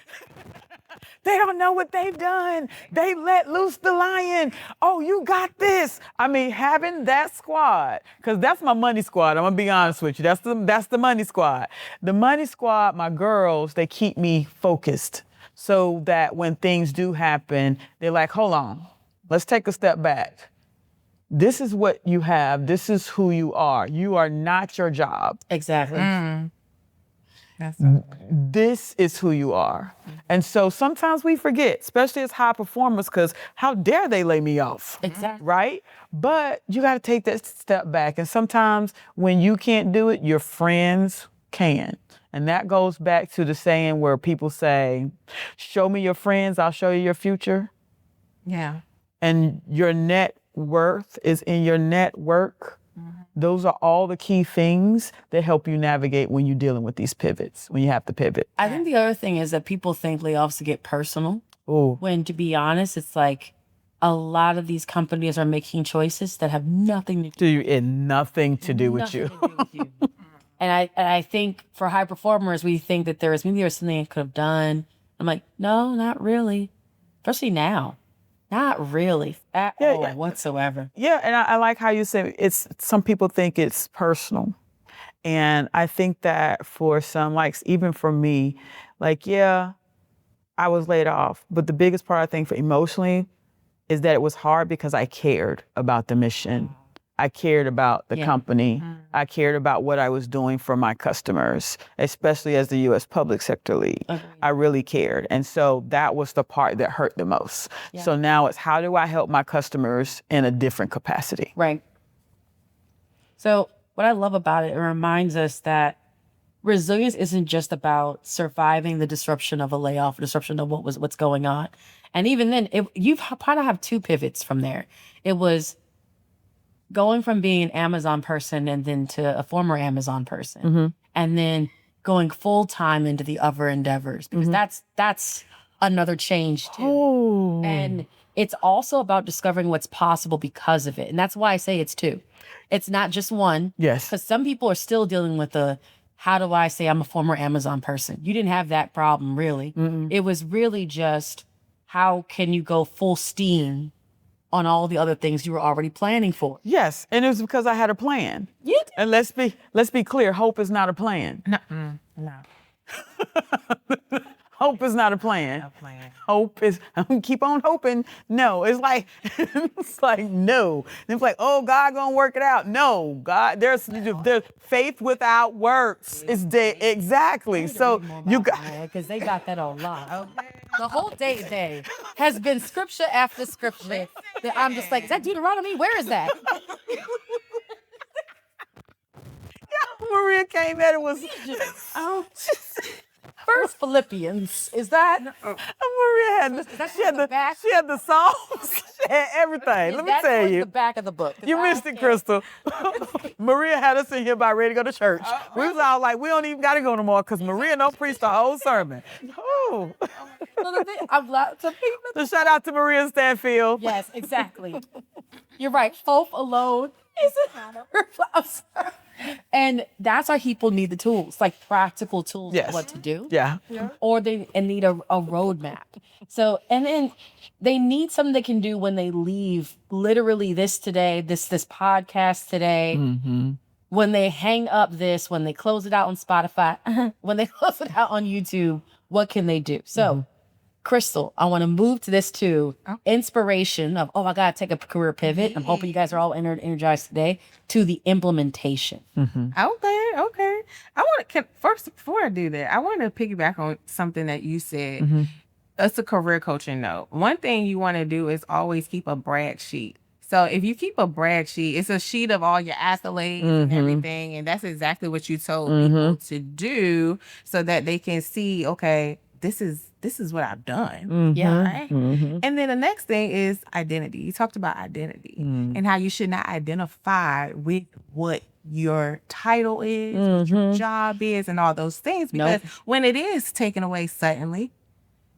Speaker 1: They don't know what they've done. They let loose the lion. Oh, you got this. I mean, having that squad, because that's my money squad. I'm gonna be honest with you. That's the money squad. The money squad, my girls, they keep me focused so that when things do happen, they're like, hold on, let's take a step back. This is what you have. This is who you are. You are not your job.
Speaker 2: Exactly.
Speaker 1: This is who you are. And so sometimes we forget, especially as high performers, because how dare they lay me off?
Speaker 2: Exactly.
Speaker 1: Right? But you got to take that step back. And sometimes when you can't do it, your friends can. And that goes back to the saying where people say, show me your friends, I'll show you your future.
Speaker 3: Yeah.
Speaker 1: And your net worth is in your network. Those are all the key things that help you navigate when you're dealing with these pivots, when you have to pivot.
Speaker 2: I think the other thing is that people think layoffs get personal.
Speaker 1: Ooh.
Speaker 2: When, to be honest, it's like a lot of these companies are making choices that have nothing to do
Speaker 1: Nothing to do with you.
Speaker 2: And I think for high performers, we think that maybe there's something I could have done. I'm like, no, not really. Especially now. Not really at all whatsoever.
Speaker 1: Yeah, and I like how you say some people think it's personal. And I think that for some, like even for me, like, yeah, I was laid off. But the biggest part I think for emotionally is that it was hard because I cared about the mission. I cared about the company. I cared about what I was doing for my customers, especially as the U.S. public sector lead. I really cared. And so that was the part that hurt the most. Yeah. So now it's how do I help my customers in a different capacity?
Speaker 2: Right. So what I love about it, it reminds us that resilience isn't just about surviving the disruption of a layoff, disruption of what's going on. And even then, you kind of have two pivots from there. It was going from being an Amazon person and then to a former Amazon person, and then going full time into the other endeavors, because that's another change too. Oh. And it's also about discovering what's possible because of it. And that's why I say it's two. It's not just one.
Speaker 1: Yes.
Speaker 2: Because some people are still dealing with how do I say I'm a former Amazon person? You didn't have that problem, really. It was really just how can you go full steam on all the other things you were already planning for.
Speaker 1: Yes, and it was because I had a plan.
Speaker 2: You did.
Speaker 1: And let's be clear, hope is not a plan.
Speaker 3: No.
Speaker 1: Hope is not a plan.
Speaker 3: No plan.
Speaker 1: Hope is, keep on hoping. No, it's like no. It's like, oh, God gonna work it out. No, God, there's faith without works. It's exactly. So you got,
Speaker 2: because they got that on lock. The whole day has been scripture after scripture that I'm just like, is that Deuteronomy? Where is that?
Speaker 1: Maria came at it was.
Speaker 2: First Philippians, is that?
Speaker 1: Maria had she had the songs, she had everything. Let me tell you.
Speaker 2: The back of the book.
Speaker 1: You missed it, Crystal. Maria had us in here about ready to go to church. We was all like, we don't even got to go no more because Maria don't preach the whole sermon. Oh. So shout out to Maria Stanfield.
Speaker 2: Yes, exactly. You're right. Hope alone isn't. And that's why people need the tools, like practical tools of what to do.
Speaker 1: Yeah.
Speaker 2: Or they need a roadmap. So, and then they need something they can do when they leave, literally this podcast today. When they hang up this, when they close it out on Spotify, when they close it out on YouTube, what can they do? So, Crystal, I want to move to this too. Inspiration of, I got to take a career pivot. I'm hoping you guys are all energized today to the implementation.
Speaker 3: Okay. First, before I do that, I want to piggyback on something that you said. That's a career coaching note. One thing you want to do is always keep a brag sheet. So if you keep a brag sheet, it's a sheet of all your accolades and everything. And that's exactly what you told people to do so that they can see, okay, this is what I've done.
Speaker 2: Yeah.
Speaker 3: Right? And then the next thing is identity. You talked about identity and how you should not identify with what your title is, what your job is, and all those things. Because when it is taken away suddenly,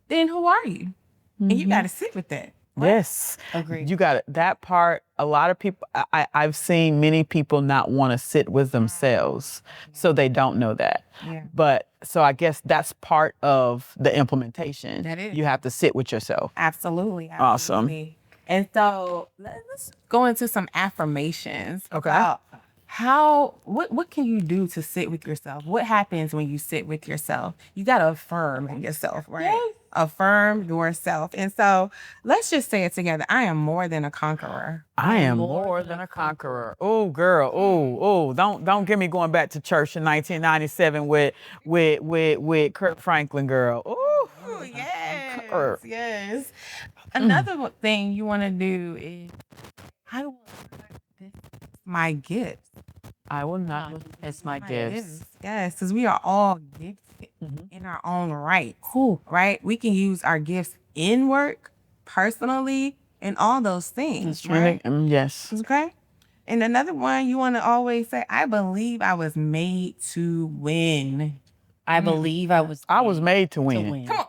Speaker 3: then who are you? And you got to sit with that.
Speaker 1: Right? Yes.
Speaker 2: Agreed.
Speaker 1: You got it. That part, a lot of people, I've seen many people not want to sit with themselves, so they don't know that.
Speaker 3: Yeah.
Speaker 1: But so I guess that's part of the implementation.
Speaker 3: That is.
Speaker 1: You have to sit with yourself.
Speaker 3: Absolutely.
Speaker 1: Awesome.
Speaker 3: And so let's go into some affirmations.
Speaker 1: Okay.
Speaker 3: About what can you do to sit with yourself? What happens when you sit with yourself? You got to affirm yourself, right? Yes. Affirm yourself. And so let's just say it together. I am more than a conqueror.
Speaker 1: I am more than a conqueror. Oh, girl. Oh, don't get me going back to church in 1997 with Kurt Franklin, girl. Oh,
Speaker 3: yes. Another thing you want to do is, I will practice my gifts.
Speaker 1: I will not miss my gifts.
Speaker 3: Yes, because we are all gifted in our own right.
Speaker 2: Cool.
Speaker 3: Right? We can use our gifts in work, personally, and all those things. Right?
Speaker 1: Yes.
Speaker 3: Okay. And another one, you want to always say, I believe I was made to win.
Speaker 2: I believe I was
Speaker 1: made to win.
Speaker 3: Come on.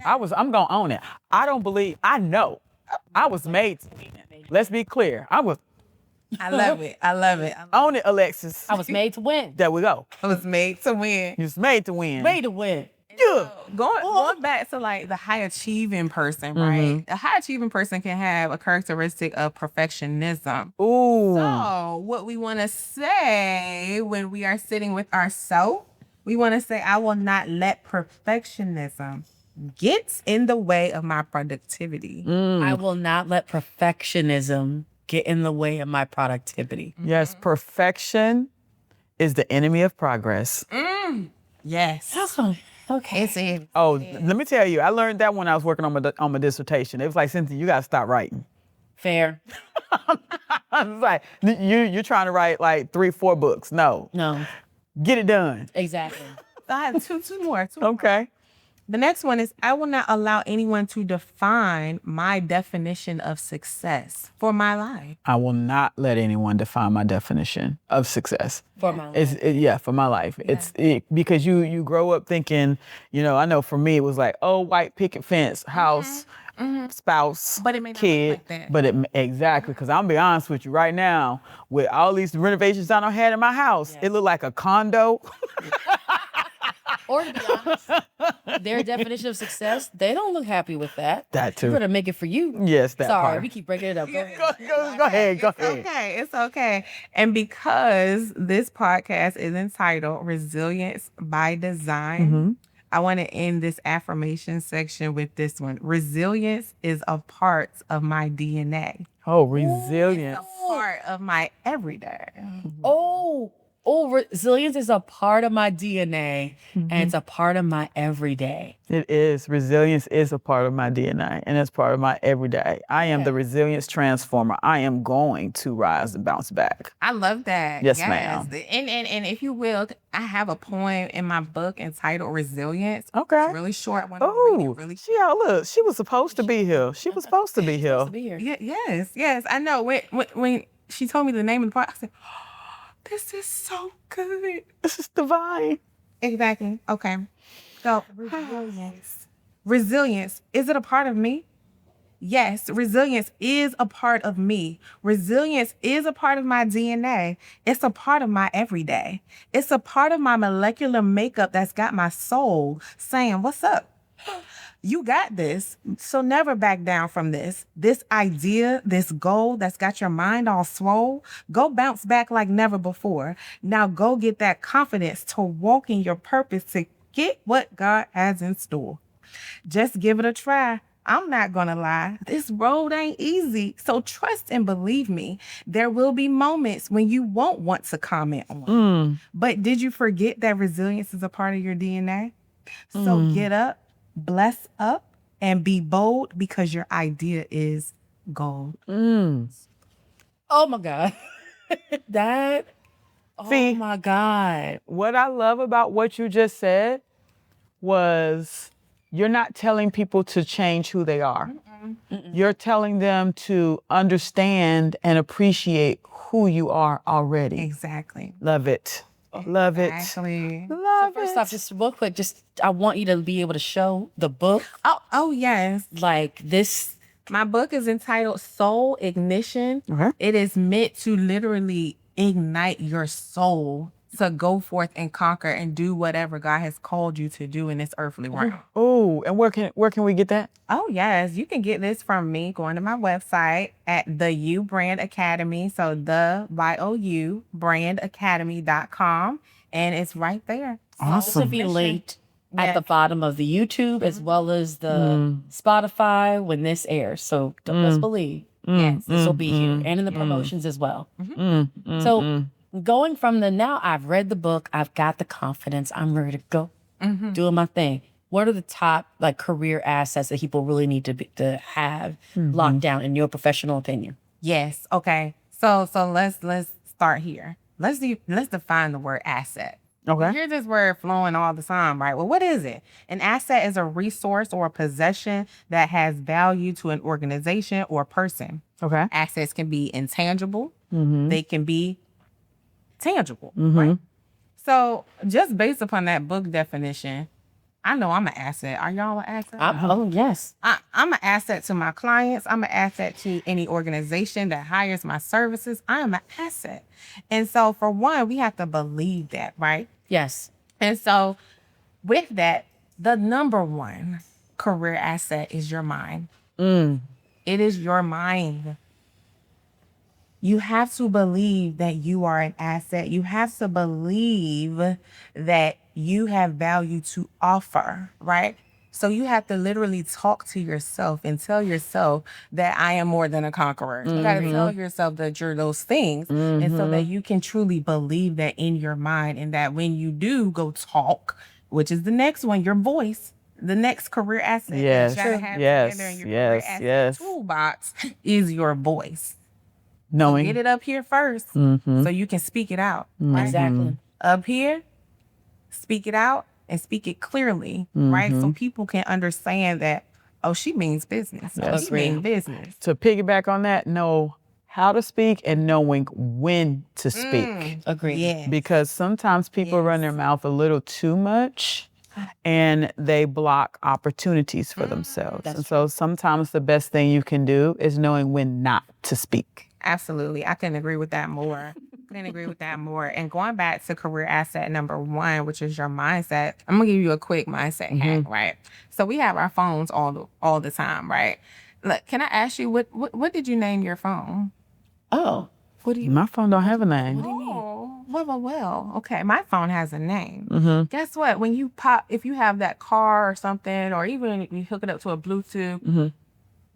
Speaker 1: I'm going to own it. I know I was made to win. Let's be clear. I
Speaker 3: love it.
Speaker 1: Own it, Alexis.
Speaker 2: I was made to win.
Speaker 1: There we go.
Speaker 3: I was made to win.
Speaker 1: You was made to win.
Speaker 2: Made to win.
Speaker 1: Yeah.
Speaker 3: Going back to like the high achieving person, right? A high achieving person can have a characteristic of perfectionism.
Speaker 1: Ooh.
Speaker 3: So what we want to say when we are sitting with ourselves, we want to say, I will not let perfectionism get in the way of my productivity.
Speaker 2: I will not let perfectionism get in the way of my productivity.
Speaker 1: Yes, perfection is the enemy of progress.
Speaker 3: Yes.
Speaker 2: Okay.
Speaker 3: It's it.
Speaker 1: Oh, let me tell you, I learned that when I was working on my dissertation. It was like, Cynthia, you got to stop writing.
Speaker 2: Fair.
Speaker 1: I was like, you're trying to write like 3-4 books. No,
Speaker 2: No.
Speaker 1: get it done.
Speaker 2: Exactly.
Speaker 3: I have two more.
Speaker 1: Okay.
Speaker 3: The next one is, I will not allow anyone to define my definition of success for my life.
Speaker 1: I will not let anyone define my definition of success.
Speaker 2: For my life.
Speaker 1: For my life. Because you grow up thinking, I know for me it was like, oh, white picket fence, house, spouse,
Speaker 3: But it may not look
Speaker 1: kid.
Speaker 3: like that.
Speaker 1: But exactly, because I'm gonna be honest with you right now, with all these renovations I done had in my house, it looked like a condo.
Speaker 2: Or to be honest, their definition of success, they don't look happy with that.
Speaker 1: That too.
Speaker 2: You better make it for you.
Speaker 1: Yes, that
Speaker 2: Sorry,
Speaker 1: part.
Speaker 2: we keep breaking it up. Go ahead.
Speaker 1: Go ahead.
Speaker 3: Okay, it's okay. And because this podcast is entitled Resilience by Design, I want to end this affirmation section with this one. Resilience is a part of my DNA.
Speaker 1: Oh, resilience.
Speaker 3: It's a part of my everyday.
Speaker 2: Resilience is a part of my DNA and it's a part of my everyday.
Speaker 1: It is. Resilience is a part of my DNA and it's part of my everyday. I am the resilience transformer. I am going to rise and bounce back.
Speaker 3: I love that.
Speaker 1: Yes, ma'am.
Speaker 3: And if you will, I have a poem in my book entitled Resilience.
Speaker 1: Okay.
Speaker 3: It's really short. I want to read it really
Speaker 1: Look, she was supposed to be here. She was supposed to be here.
Speaker 2: Supposed to be here.
Speaker 3: Yes. I know. When she told me the name of the podcast, I said, this is so good.
Speaker 1: This is divine.
Speaker 3: Exactly. Okay. So, resilience. Resilience. Is it a part of me? Yes, resilience is a part of me. Resilience is a part of my DNA. It's a part of my everyday. It's a part of my molecular makeup that's got my soul saying, what's up? You got this. So never back down from this. This idea, this goal that's got your mind all swole, go bounce back like never before. Now go get that confidence to walk in your purpose to get what God has in store. Just give it a try. I'm not gonna lie. This road ain't easy. So trust and believe me. There will be moments when you won't want to comment on. But did you forget that resilience is a part of your DNA? So get up. Bless up and be bold because your idea is gold.
Speaker 2: Oh my God. Oh my God.
Speaker 1: What I love about what you just said was you're not telling people to change who they are. You're telling them to understand and appreciate who you are already.
Speaker 3: Exactly.
Speaker 1: Love it. Love it.
Speaker 3: Exactly.
Speaker 1: Love
Speaker 2: First
Speaker 1: it.
Speaker 2: off, just real quick, I want you to be able to show the book.
Speaker 3: Oh yes.
Speaker 2: Like this.
Speaker 3: My book is entitled Soul Ignition.
Speaker 1: Okay.
Speaker 3: It is meant to literally ignite your soul to go forth and conquer and do whatever God has called you to do in this earthly realm.
Speaker 1: Oh, and where can we get that?
Speaker 3: Oh, yes. You can get this from me going to my website at the U Brand Academy. So the YOU brandacademy.com. And it's right there.
Speaker 2: This will be linked at the bottom of the YouTube as well as the Spotify when this airs. So let's believe. Yes, this will be here and in the promotions as well. So going from now I've read the book, I've got the confidence, I'm ready to go, doing my thing. What are the top career assets that people really need to have locked down in your professional opinion?
Speaker 3: Yes. Okay. So let's start here. Let's define the word asset.
Speaker 1: Okay.
Speaker 3: You hear this word flowing all the time, right? Well, what is it? An asset is a resource or a possession that has value to an organization or person.
Speaker 1: Okay.
Speaker 3: Assets can be intangible. They can be tangible, right? So just based upon that book definition, I know I'm an asset. Are y'all an asset?
Speaker 2: Oh, yes.
Speaker 3: I'm an asset to my clients. I'm an asset to any organization that hires my services. I am an asset. And so for one, we have to believe that, right?
Speaker 2: Yes.
Speaker 3: And so with that, the number one career asset is your mind. It is your mind. You have to believe that you are an asset. You have to believe that you have value to offer, right? So you have to literally talk to yourself and tell yourself that I am more than a conqueror. You got to tell yourself that you're those things. And so that you can truly believe that in your mind, and that when you do go talk, which is the next one, your voice, the next career asset
Speaker 1: Yes.
Speaker 3: that you gotta have
Speaker 1: Yes.
Speaker 3: together in your
Speaker 1: Yes.
Speaker 3: career asset
Speaker 1: Yes.
Speaker 3: toolbox is your voice.
Speaker 1: Knowing.
Speaker 3: Get it up here first so you can speak it out. Right?
Speaker 2: Exactly.
Speaker 3: Up here, speak it out and speak it clearly, right? So people can understand that, oh, she means business. Oh, she means business.
Speaker 1: To piggyback on that, know how to speak and knowing when to speak.
Speaker 2: Agreed.
Speaker 3: Yeah.
Speaker 1: Because sometimes people run their mouth a little too much and they block opportunities for themselves. And so sometimes the best thing you can do is knowing when not to speak.
Speaker 3: Absolutely. I couldn't agree with that more. And going back to career asset number one, which is your mindset, I'm going to give you a quick mindset hack, right? So we have our phones all the time, right? Look, can I ask you, what did you name your phone?
Speaker 2: Oh.
Speaker 3: What do you
Speaker 1: My phone don't have a name.
Speaker 3: Oh, well. Okay, my phone has a name. Guess what? When you if you have that car or something, or even if you hook it up to a Bluetooth,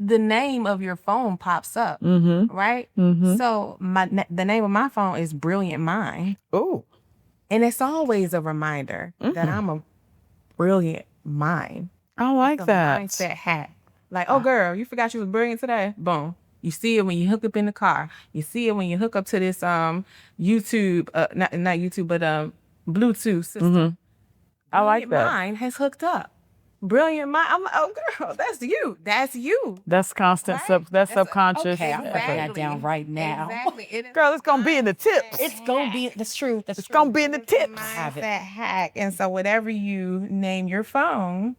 Speaker 3: the name of your phone pops up, right? So the name of my phone is Brilliant Mind.
Speaker 1: Oh.
Speaker 3: And it's always a reminder that I'm a brilliant mind.
Speaker 1: I like that.
Speaker 3: Mindset hack. Like, oh, girl, you forgot you was brilliant today? Boom. You see it when you hook up in the car. You see it when you hook up to this YouTube, not YouTube, but Bluetooth system.
Speaker 1: I like that.
Speaker 3: Mind has hooked up. Brilliant mind. I'm like, oh, girl, that's you. That's you.
Speaker 1: That's constant.
Speaker 3: Right?
Speaker 1: That's subconscious.
Speaker 2: Okay, I'm writing that down right now.
Speaker 3: Exactly.
Speaker 1: Girl, it's gonna be in the tips.
Speaker 2: It's gonna be. That's true. That's
Speaker 1: It's gonna be in the tips.
Speaker 3: Mindset hack. And so whatever you name your phone,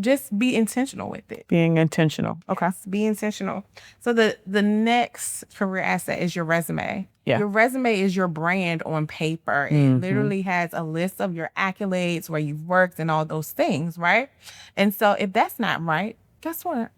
Speaker 3: just be intentional with it.
Speaker 1: Being intentional. Okay.
Speaker 3: Be intentional. So the next career asset is your resume.
Speaker 1: Yeah.
Speaker 3: Your resume is your brand on paper. It literally has a list of your accolades, where you've worked, and all those things, right? And so if that's not right, guess what?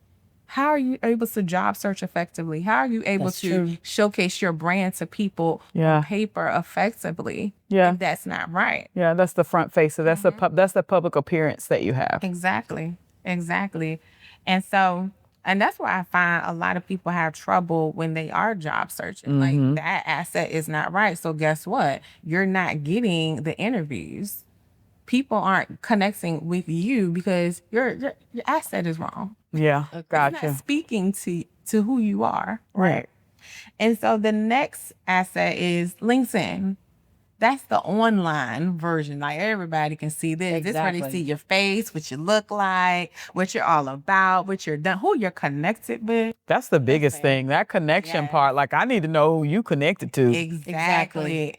Speaker 3: How are you able to job search effectively? How are you able to showcase your brand to people on paper effectively?
Speaker 1: Yeah.
Speaker 3: If that's not right.
Speaker 1: Yeah, that's the front face. So that's that's the public appearance that you have.
Speaker 3: Exactly. And so, and that's why I find a lot of people have trouble when they are job searching. Like, that asset is not right. So guess what? You're not getting the interviews. People aren't connecting with you because your asset is wrong.
Speaker 1: Yeah,
Speaker 3: It's
Speaker 1: gotcha.
Speaker 3: not speaking to who you are, right? And so the next asset is LinkedIn. That's the online version. Like, everybody can see this. This is where they see your face, what you look like, what you're all about, what you're done, who you're connected with.
Speaker 1: That's the biggest thing. That connection part. Like, I need to know who you connected to.
Speaker 3: Exactly.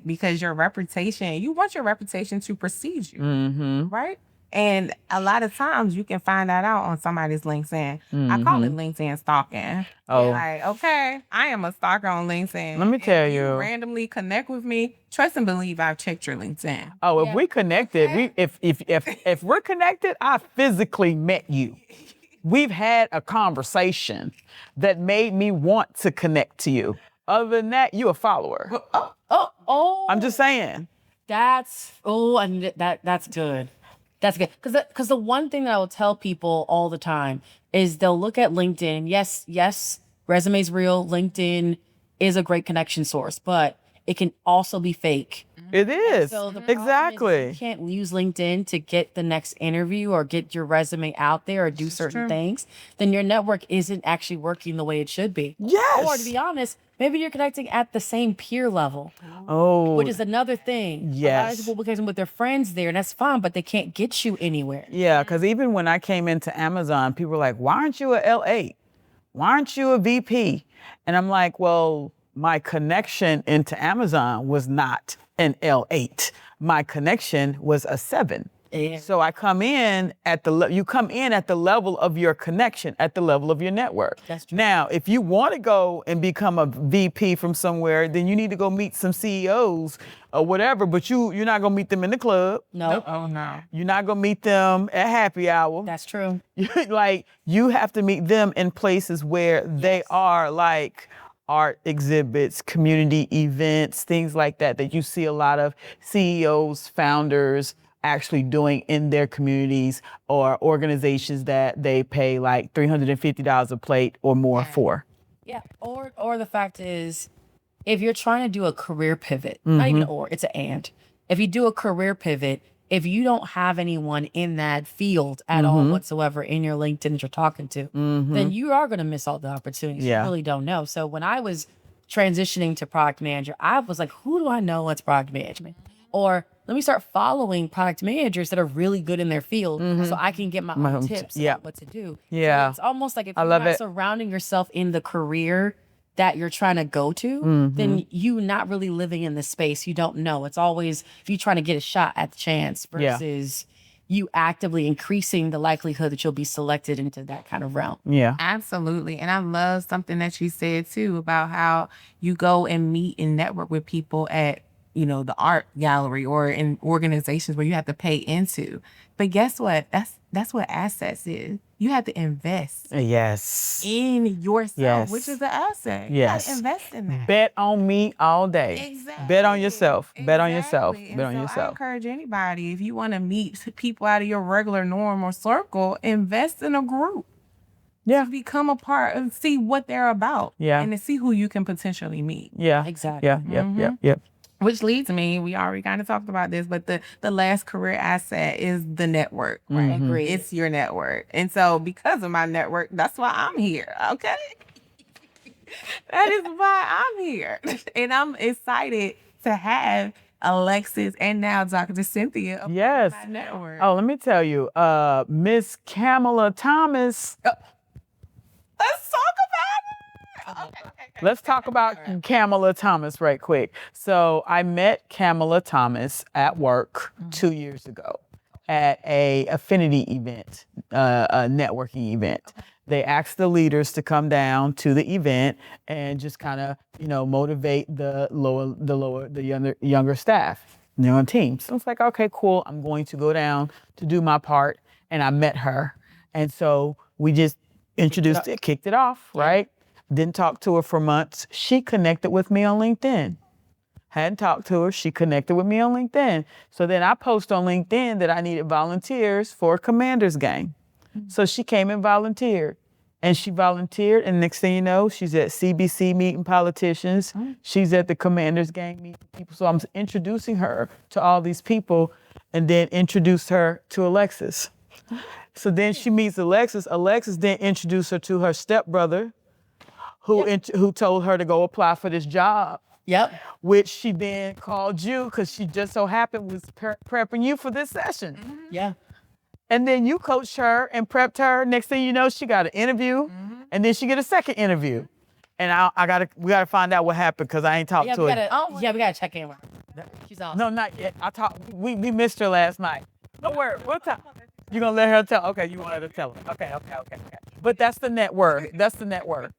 Speaker 3: Because your reputation, you want your reputation to precede you, right? And a lot of times you can find that out on somebody's LinkedIn. I call it LinkedIn stalking.
Speaker 1: Oh.
Speaker 3: Like, okay, I am a stalker on LinkedIn.
Speaker 1: Let me tell
Speaker 3: If
Speaker 1: you.
Speaker 3: randomly connect with me, trust and believe I've checked your LinkedIn.
Speaker 1: Oh, if we connected, if we're connected, I physically met you. We've had a conversation that made me want to connect to you. Other than that, you a follower. I'm just saying.
Speaker 2: That's good. That's good. Because the one thing that I will tell people all the time is they'll look at LinkedIn. Yes, resume's real. LinkedIn is a great connection source, but it can also be fake.
Speaker 1: It is.
Speaker 2: So the problem
Speaker 1: Exactly.
Speaker 2: is you can't use LinkedIn to get the next interview or get your resume out there or do certain things. Then your network isn't actually working the way it should be.
Speaker 1: Yes.
Speaker 2: Or to be honest, maybe you're connecting at the same peer level.
Speaker 1: Oh.
Speaker 2: Which is another thing.
Speaker 1: Yes.
Speaker 2: A lot of people connecting with their friends there, and that's fine, but they can't get you anywhere.
Speaker 1: Yeah, because even when I came into Amazon, people were like, why aren't you a L8? Why aren't you a VP? And I'm like, well, my connection into Amazon was not an L8. My connection was a 7.
Speaker 2: Yeah.
Speaker 1: So I come in at you come in at the level of your connection, at the level of your network.
Speaker 2: That's true.
Speaker 1: Now, if you want to go and become a VP from somewhere, then you need to go meet some CEOs or whatever, but you're not going to meet them in the club.
Speaker 2: No.
Speaker 3: Oh no.
Speaker 1: You're not going to meet them at happy hour.
Speaker 2: That's true.
Speaker 1: Like, you have to meet them in places where they are, like art exhibits, community events, things like that you see a lot of CEOs, founders actually doing in their communities, or organizations that they pay like $350 a plate or more for.
Speaker 2: Yeah. Or the fact is, if you're trying to do a career pivot, not even or, it's an and. If you do a career pivot, if you don't have anyone in that field at all whatsoever in your LinkedIn that you're talking to, then you are going to miss all the opportunities.
Speaker 1: Yeah.
Speaker 2: You really don't know. So when I was transitioning to product manager, I was like, who do I know what's product management? Or let me start following product managers that are really good in their field so I can get my own tips on what to do.
Speaker 1: Yeah.
Speaker 2: So it's almost like if
Speaker 1: I
Speaker 2: you're
Speaker 1: love
Speaker 2: not
Speaker 1: it.
Speaker 2: surrounding yourself in the career that you're trying to go to, then you not really living in the space. You don't know. It's always if you're trying to get a shot at the chance versus you actively increasing the likelihood that you'll be selected into that kind of realm.
Speaker 1: Yeah.
Speaker 3: Absolutely. And I love something that you said too about how you go and meet and network with people at, the art gallery or in organizations where you have to pay into. But guess what? That's what assets is. You have to invest
Speaker 1: Yes.
Speaker 3: in yourself,
Speaker 1: Yes.
Speaker 3: which is an asset.
Speaker 1: Yes.
Speaker 3: You gotta invest in that.
Speaker 1: Bet on me all day.
Speaker 3: Exactly.
Speaker 1: Bet on yourself. Bet on yourself.
Speaker 3: Exactly.
Speaker 1: Bet on
Speaker 3: And so I
Speaker 1: yourself.
Speaker 3: encourage anybody, if you want to meet people out of your regular norm or circle, invest in a group.
Speaker 1: Yeah.
Speaker 3: To become a part and see what they're about.
Speaker 1: Yeah.
Speaker 3: And to see who you can potentially meet.
Speaker 1: Yeah.
Speaker 2: Exactly.
Speaker 1: Yeah.
Speaker 3: Which leads me, we already kind of talked about this, but the last career asset is the network, right?
Speaker 2: Agreed.
Speaker 3: It's your network. And so because of my network, that's why I'm here, okay? That is why I'm here. And I'm excited to have Alexis and now Dr. Cynthia a part of
Speaker 1: Yes.
Speaker 3: my network.
Speaker 1: Oh, let me tell you, Miss Kamala Thomas.
Speaker 3: Let's talk about it. Okay.
Speaker 1: Let's talk about Kamala Thomas right quick. So I met Kamala Thomas at work 2 years ago at a affinity event, a networking event. They asked the leaders to come down to the event and just kind of, motivate the younger staff, on teams. So it's like, okay, cool. I'm going to go down to do my part. And I met her. And so we just kicked it off, right? Didn't talk to her for months. She connected with me on LinkedIn. Hadn't talked to her. She connected with me on LinkedIn. So then I post on LinkedIn that I needed volunteers for a Commanders game. So she came and volunteered. And she volunteered, and next thing you know, she's at CBC meeting politicians. She's at the Commanders game meeting people. So I'm introducing her to all these people, and then introduced her to Alexis. So then she meets Alexis. Alexis then introduced her to her stepbrother, who told her to go apply for this job.
Speaker 2: Yep.
Speaker 1: Which she then called you because she just so happened was prepping you for this session.
Speaker 2: Yeah.
Speaker 1: And then you coached her and prepped her. Next thing you know, she got an interview, and then she get a second interview. And we gotta find out what happened because I ain't talked to her.
Speaker 2: We gotta check in with her. She's awesome.
Speaker 1: No, not yet. We missed her last night. Don't worry. We'll talk. You gonna let her tell? Okay, you want her to tell her. Okay. But that's the network. That's the network.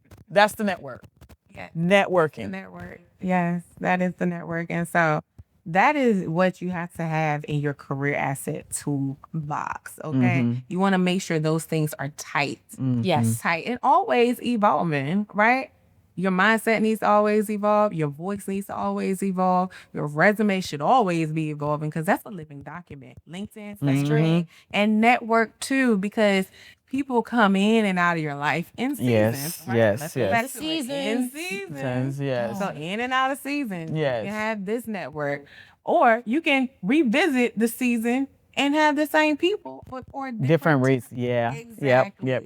Speaker 3: Yeah.
Speaker 1: Networking.
Speaker 3: Network. Yes, that is the network. And so that is what you have to have in your career asset toolbox. Okay. You want to make sure those things are tight.
Speaker 2: Yes.
Speaker 3: Tight and always evolving, right? Your mindset needs to always evolve. Your voice needs to always evolve. Your resume should always be evolving because that's a living document. LinkedIn, Facebook, and network too, because people come in and out of your life in seasons.
Speaker 1: Yes.
Speaker 3: In
Speaker 1: Seasons, yes.
Speaker 3: So in and out of season.
Speaker 1: Yes.
Speaker 3: You have this network. Or you can revisit the season and have the same people but for
Speaker 1: Different reasons. Yeah.
Speaker 3: Exactly.
Speaker 1: Yep.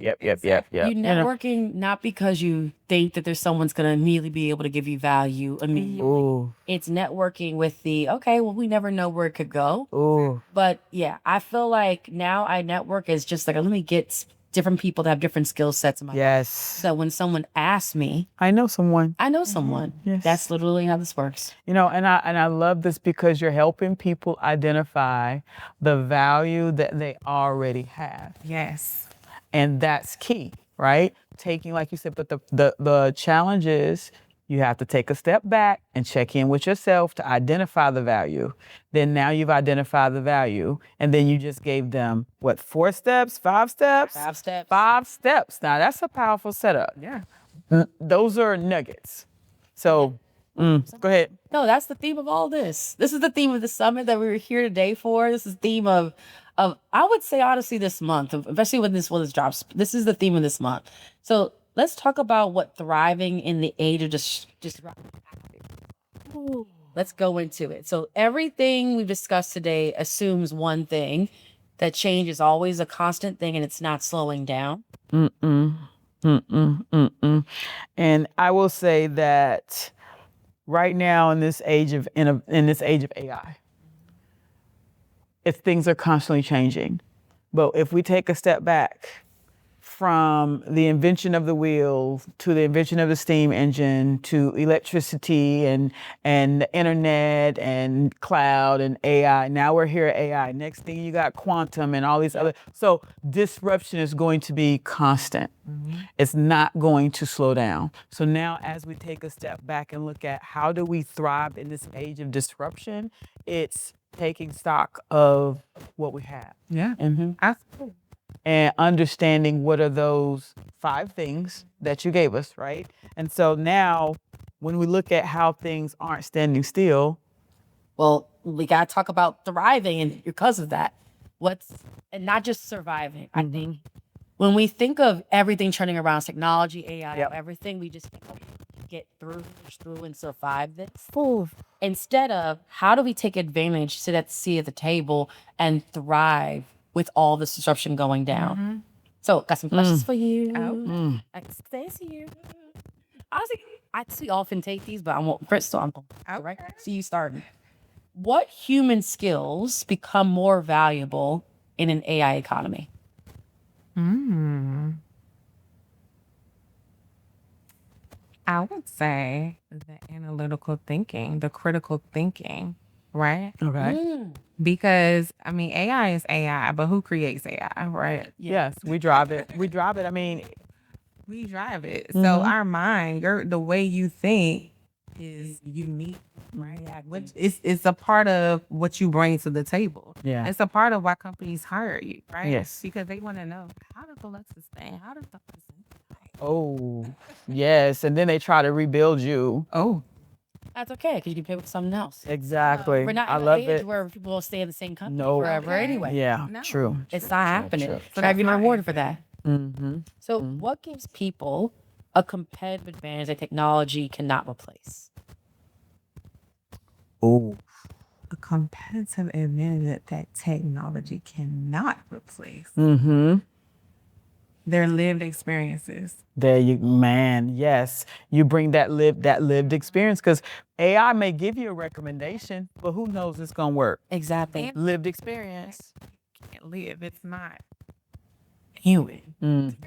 Speaker 2: You networking not because you think that there's someone's gonna immediately be able to give you value immediately.
Speaker 1: Ooh.
Speaker 2: It's networking with we never know where it could go.
Speaker 1: Ooh.
Speaker 2: But yeah, I feel like now I network is just like let me get different people that have different skill sets in my life.
Speaker 1: Yes.
Speaker 2: So when someone asks me,
Speaker 1: I know someone.
Speaker 2: I know someone.
Speaker 1: Yes.
Speaker 2: That's literally how this works.
Speaker 1: You know, and I love this because you're helping people identify the value that they already have.
Speaker 3: Yes.
Speaker 1: And that's key, right? Taking, like you said, but the challenge is you have to take a step back and check in with yourself to identify the value. Then now you've identified the value, and then you just gave them, what, 4 steps, 5 steps?
Speaker 2: 5 steps.
Speaker 1: 5 steps. Now, that's a powerful setup.
Speaker 3: Yeah.
Speaker 1: Those are nuggets. So, go ahead.
Speaker 2: No, that's the theme of all this. This is the theme of the summit that we were here today for. This is the theme of I would say honestly this month, especially when this drops. This is the theme of this month. So let's talk about what thriving in the age of disruption. Let's go into it. So everything we've discussed today assumes one thing, that change is always a constant thing and it's not slowing down.
Speaker 1: And I will say that right now in this age of AI, if things are constantly changing, but if we take a step back from the invention of the wheel to the invention of the steam engine to electricity and the internet and cloud and AI. Now we're here at AI. Next thing you got quantum and all these other. So disruption is going to be constant. It's not going to slow down. So now as we take a step back and look at how do we thrive in this age of disruption, it's taking stock of what we have.
Speaker 3: Yeah. Absolutely.
Speaker 1: And understanding what are those 5 things that you gave us, right? And so now when we look at how things aren't standing still.
Speaker 2: Well, we got to talk about thriving and because of that. And not just surviving. I think when we think of everything turning around, technology, AI, everything, we just think, get through and survive this. Instead of how do we take advantage, sit at the seat at the table and thrive with all this disruption going down. So got some questions for you. Alexis here. Honestly, I see often take these, but I want Crystal. I'm going right. See you starting. What human skills become more valuable in an AI economy?
Speaker 3: I would say the analytical thinking, the critical thinking, right?
Speaker 1: Okay.
Speaker 3: Because, I mean, AI is AI, but who creates AI, right?
Speaker 1: Yes, we drive it. We drive it. I mean,
Speaker 3: we drive it. So our mind, the way you think is unique, right? Which it's a part of what you bring to the table.
Speaker 1: Yeah.
Speaker 3: It's a part of why companies hire you, right?
Speaker 1: Yes.
Speaker 3: Because they want to know, how does Alexis think? How does the person think?
Speaker 1: Oh, yes. And then they try to rebuild you.
Speaker 3: Oh.
Speaker 2: That's okay, because you can pay with something else.
Speaker 1: Exactly.
Speaker 2: We're not
Speaker 1: I
Speaker 2: in
Speaker 1: love
Speaker 2: an age
Speaker 1: it.
Speaker 2: where people will stay in the same company
Speaker 1: No.
Speaker 2: forever anyway.
Speaker 1: Yeah,
Speaker 3: No.
Speaker 1: true.
Speaker 2: It's not happening.
Speaker 1: true.
Speaker 2: So have you rewarded for that?
Speaker 1: Mm-hmm.
Speaker 2: So what gives people a competitive advantage that technology cannot replace?
Speaker 1: Oh.
Speaker 3: A competitive advantage that technology cannot replace. Their lived experiences.
Speaker 1: There you, man, yes. You bring that lived experience, because AI may give you a recommendation, but who knows it's going to work.
Speaker 2: Exactly.
Speaker 1: Lived experience.
Speaker 3: Can't live. It's not.
Speaker 2: Human.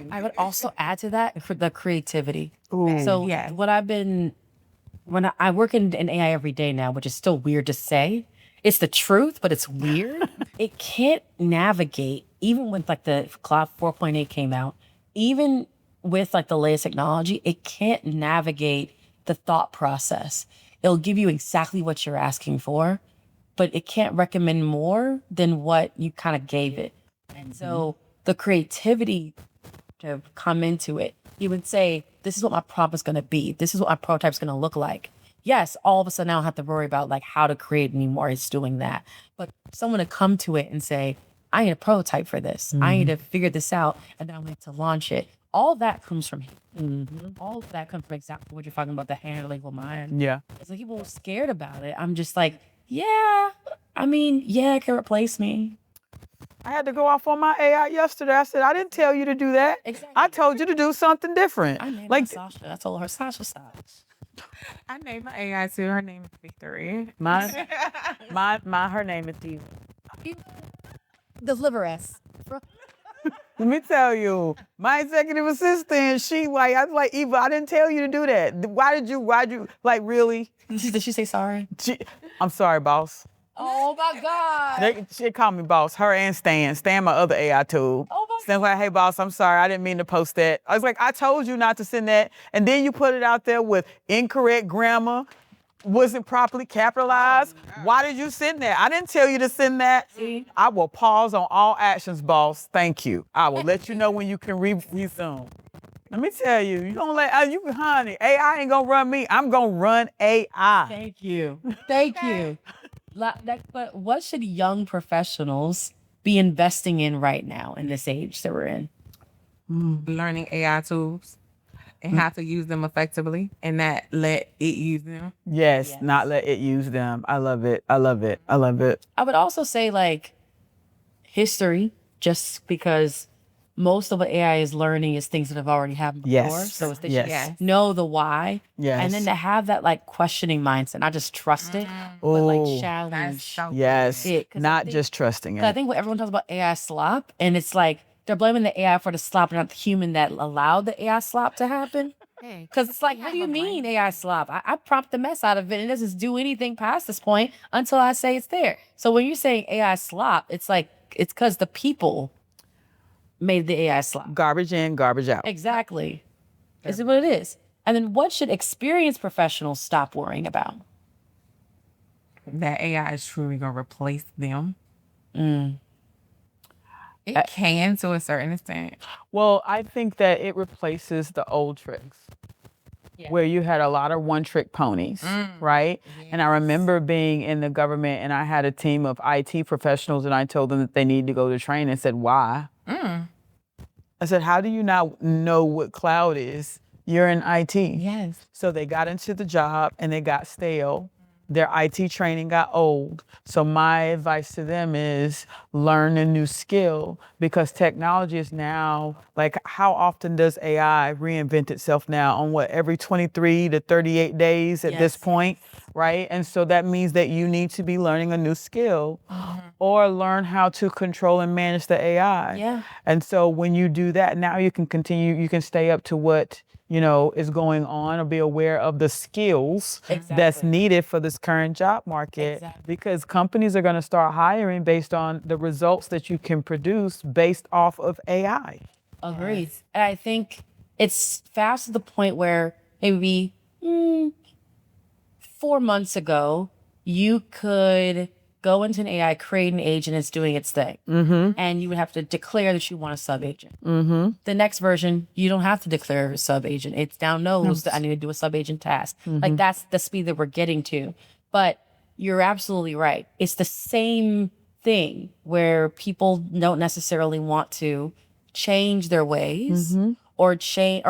Speaker 2: I would also add to that for the creativity. So what I've been, when I work in AI every day now, which is still weird to say, it's the truth, but it's weird. It can't navigate, even when like the Cloud 4.8 came out, even with like the latest technology, it can't navigate the thought process. It'll give you exactly what you're asking for, but it can't recommend more than what you kind of gave it. And so the creativity to come into it, you would say, this is what my prompt is going to be. This is what my prototype is going to look like. Yes, all of a sudden I don't have to worry about like how to create anymore. It's doing that. But someone to come to it and say, I need a prototype for this. I need to figure this out, and then I need to launch it. All that comes from him. All of that comes from exactly what you're talking about, the analytical mind.
Speaker 1: Yeah.
Speaker 2: It's like people are scared about it. I'm just like, it can replace me.
Speaker 1: I had to go off on my AI yesterday. I said, I didn't tell you to do that.
Speaker 2: Exactly.
Speaker 1: I told you to do something different.
Speaker 2: I named
Speaker 1: like
Speaker 2: her Sasha. I told her Sasha style.
Speaker 3: I named my AI too. Her name is Victory.
Speaker 1: her name is Diva.
Speaker 2: Deliver us.
Speaker 1: Let me tell you, my executive assistant, I was like, Eva, I didn't tell you to do that. Why'd you, like, really?
Speaker 2: Did she say sorry?
Speaker 1: I'm sorry, boss.
Speaker 2: Oh my God.
Speaker 1: She called me boss, her and Stan. Stan, my other AI tool.
Speaker 2: Oh my
Speaker 1: Stan's like, hey, boss, I'm sorry. I didn't mean to post that. I was like, I told you not to send that. And then you put it out there with incorrect grammar, wasn't properly capitalized. Why did you send that? I didn't tell you to send that.
Speaker 2: See?
Speaker 1: I will pause on all actions, boss. Thank you. I will let you know when you can resume. Let me tell you, you don't let, honey, AI ain't gonna run me. I'm gonna run AI.
Speaker 2: Thank you. Thank you. But what should young professionals be investing in right now in this age that we're in?
Speaker 3: Learning AI tools and how to use them effectively and not let it use them.
Speaker 1: Yes, not let it use them. I love it. I love it. I love it.
Speaker 2: I would also say like history, just because most of what AI is learning is things that have already happened before.
Speaker 1: Yes.
Speaker 2: So it's that
Speaker 1: Yes.
Speaker 2: you know the why.
Speaker 1: Yes.
Speaker 2: And then to have that like questioning mindset, not just trust it, but like
Speaker 1: Ooh.
Speaker 2: challenge.
Speaker 1: Yes.
Speaker 2: it, 'cause I
Speaker 1: Not
Speaker 2: think-
Speaker 1: just trusting
Speaker 2: I
Speaker 1: it.
Speaker 2: think what everyone talks about AI slop, and it's like they're blaming the AI for the slop, not the human that allowed the AI slop to happen. Because it's like, what do you mean AI slop? I prompt the mess out of it and it doesn't do anything past this point until I say it's there. So when you're saying AI slop, it's like, it's because the people made the AI slop.
Speaker 1: Garbage in, garbage out.
Speaker 2: Exactly. Is it what it is? And then what should experienced professionals stop worrying about?
Speaker 3: That AI is truly going to replace them. It can to a certain extent.
Speaker 1: Well, I think that it replaces the old tricks. Where you had a lot of one-trick ponies, right? And I remember being in the government and I had a team of IT professionals and I told them that they need to go to training and said, why? I said, how do you not know what cloud is? You're in IT.
Speaker 3: Yes.
Speaker 1: So they got into the job and they got stale. Their IT training got old. So my advice to them is learn a new skill because technology is now, like how often does AI reinvent itself now on every 23 to 38 days at this point, right? And so that means that you need to be learning a new skill or learn how to control and manage the AI.
Speaker 2: Yeah.
Speaker 1: And so when you do that, now you can continue, you can stay up to what is going on or be aware of the skills that's needed for this current job market because companies are going to start hiring based on the results that you can produce based off of AI.
Speaker 2: Agreed. And I think it's fast to the point where maybe 4 months ago, you could go into an AI, create an agent, it's doing its thing. And you would have to declare that you want a sub-agent. The next version, you don't have to declare a sub-agent. It now knows that I need to do a sub-agent task. Like that's the speed that we're getting to. But you're absolutely right. It's the same thing where people don't necessarily want to change their ways or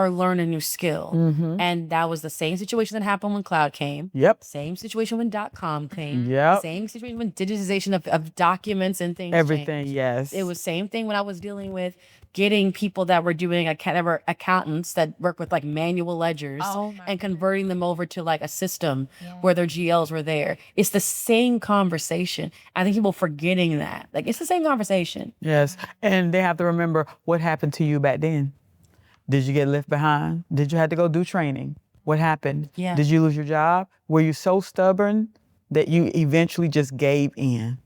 Speaker 2: learn a new skill. And that was the same situation that happened when cloud came.
Speaker 1: Yep.
Speaker 2: Same situation when .com came.
Speaker 1: Yep.
Speaker 2: Same situation when digitization of documents and things
Speaker 1: Everything,
Speaker 2: changed.
Speaker 1: yes.
Speaker 2: It was same thing when I was dealing with getting people that were doing that were accountants that work with like manual ledgers and converting them over to like a system where their GLs were there. It's the same conversation. I think people forgetting that. Like it's the same conversation.
Speaker 1: Yes. And they have to remember what happened to you back then. Did you get left behind? Did you have to go do training? What happened?
Speaker 2: Yeah.
Speaker 1: Did you lose your job? Were you so stubborn that you eventually just gave in?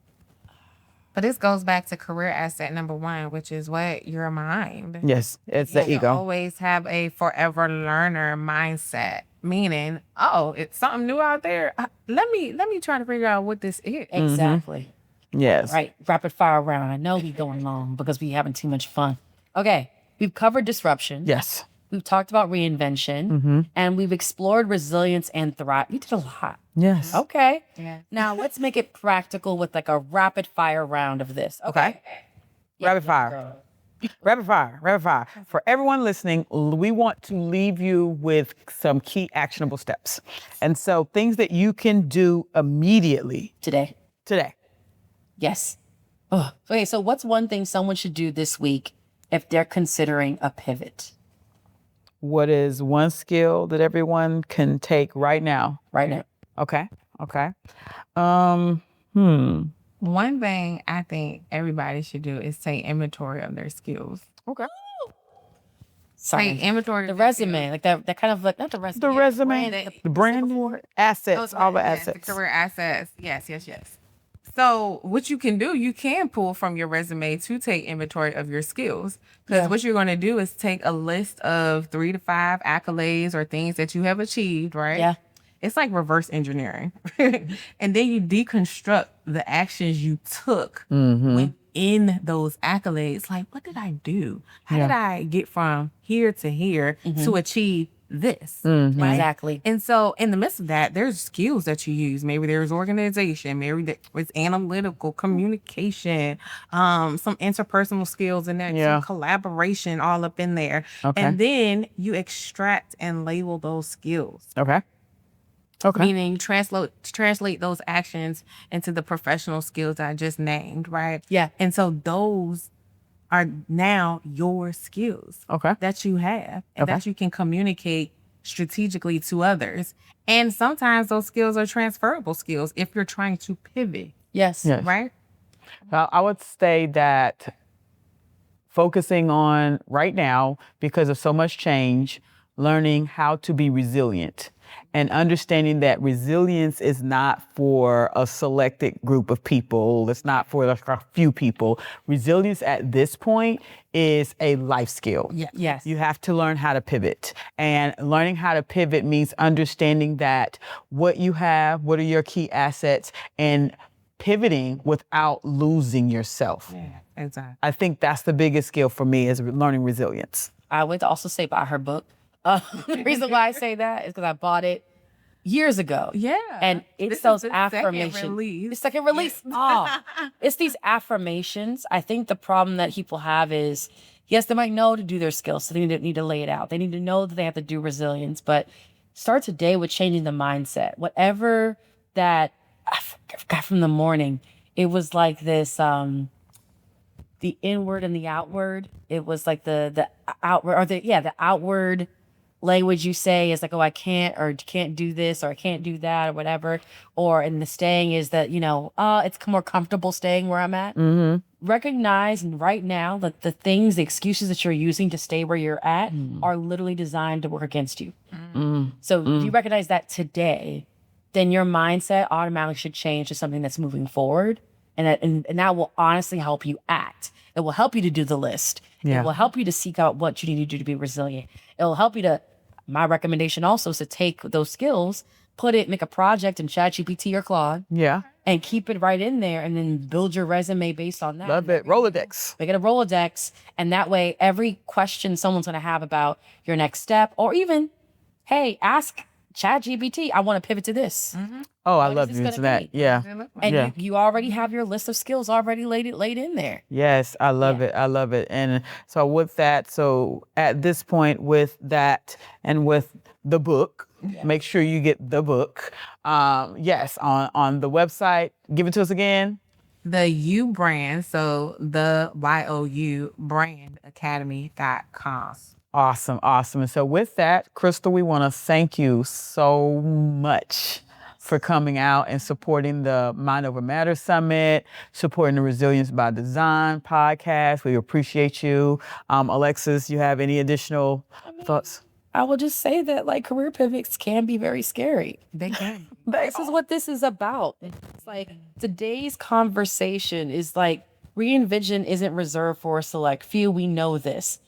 Speaker 3: But this goes back to career asset number 1, which is what? Your mind.
Speaker 1: Yes, it's the
Speaker 3: You
Speaker 1: ego.
Speaker 3: always have a forever learner mindset, meaning, it's something new out there. Let me try to figure out what this is.
Speaker 2: Exactly.
Speaker 1: Yes.
Speaker 2: Right. Rapid fire round. I know we going long because we having too much fun. Okay. We've covered disruption.
Speaker 1: Yes.
Speaker 2: We've talked about reinvention and we've explored resilience and thrive. You did a lot.
Speaker 1: Yes.
Speaker 2: Okay.
Speaker 3: Yeah.
Speaker 2: Now let's make it practical with like a rapid fire round of this.
Speaker 1: Okay. Rapid fire. Rapid fire. Rapid fire. For everyone listening, we want to leave you with some key actionable steps. And so things that you can do immediately
Speaker 2: Today. Yes. Oh. Okay. So what's one thing someone should do this week if they're considering a pivot?
Speaker 1: What is one skill that everyone can take right now?
Speaker 2: Right now.
Speaker 1: Okay.
Speaker 3: One thing I think everybody should do is take inventory of their skills.
Speaker 1: Okay.
Speaker 2: Sorry.
Speaker 3: Take inventory
Speaker 2: The
Speaker 3: of their
Speaker 2: resume, like that kind of like, not the resume.
Speaker 1: The resume,
Speaker 3: branding.
Speaker 1: the branding, assets, all the
Speaker 3: Yes,
Speaker 1: assets.
Speaker 3: the career assets. Yes. So what you can do, you can pull from your resume to take inventory of your skills. Because what you're going to do is take a list of 3 to 5 accolades or things that you have achieved, right?
Speaker 2: Yeah.
Speaker 3: It's like reverse engineering. And then you deconstruct the actions you took within those accolades. Like, what did I do? How did I get from here to here to achieve this? Right?
Speaker 2: Exactly.
Speaker 3: And so in the midst of that, there's skills that you use. Maybe there's organization, maybe there's analytical communication, some interpersonal skills in there, some collaboration all up in there.
Speaker 1: Okay.
Speaker 3: And then you extract and label those skills.
Speaker 1: Okay.
Speaker 3: Meaning translate those actions into the professional skills I just named, right?
Speaker 2: Yeah.
Speaker 3: And so those are now your skills that you have and that you can communicate strategically to others. And sometimes those skills are transferable skills if you're trying to pivot.
Speaker 2: Yes.
Speaker 3: Right?
Speaker 1: Well, I would say that focusing on right now, because of so much change, learning how to be resilient and understanding that resilience is not for a selected group of people. It's not for a few people. Resilience at this point is a life skill.
Speaker 2: Yes.
Speaker 1: You have to learn how to pivot. And learning how to pivot means understanding that what you have, what are your key assets, and pivoting without losing yourself.
Speaker 3: Yeah, exactly.
Speaker 1: I think that's the biggest skill for me, is learning resilience.
Speaker 2: I would also say buy her book. The reason why I say that is because I bought it years ago.
Speaker 3: Yeah.
Speaker 2: And it's those affirmations. The second release. Oh, it's these affirmations. I think the problem that people have is, yes, they might know to do their skills, so they need to lay it out. They need to know that they have to do resilience, but start today with changing the mindset. Whatever that, I forgot from the morning, it was like this, the inward and the outward. It was like the outward, or the outward language you say is like, oh, I can't, or can't do this, or I can't do that, or whatever. Or, and the staying is that, it's more comfortable staying where I'm at. Recognize right now that the things, the excuses that you're using to stay where you're at are literally designed to work against you. So if you recognize that today, then your mindset automatically should change to something that's moving forward. And that will honestly help you act. It will help you to do the list. It will help you to seek out what you need to do to be resilient. It will help you to, my recommendation also is to take those skills, make a project in ChatGPT or Claude.
Speaker 1: Yeah.
Speaker 2: And keep it right in there, and then build your resume based on that.
Speaker 1: Love it. Rolodex.
Speaker 2: Make it a Rolodex. And that way, every question someone's going to have about your next step, or even, hey, ask ChatGPT, I want to pivot to this.
Speaker 1: Oh, I love you to that. Yeah.
Speaker 2: And you already have your list of skills already laid in there.
Speaker 1: Yes, I love it. I love it. And so with that, so at this point with that and with the book, make sure you get the book. Yes, on the website. Give it to us again.
Speaker 3: The U brand, so the YOU brandacademy.com.
Speaker 1: Awesome. And so with that, Crystal, we want to thank you so much for coming out and supporting the Mind Over Matter Summit, supporting the Resilience by Design podcast. We appreciate you. Alexis, you have any additional thoughts?
Speaker 2: I will just say that career pivots can be very scary.
Speaker 3: They can.
Speaker 2: This is what this is about. It's like today's conversation is re-envision isn't reserved for a select few. We know this.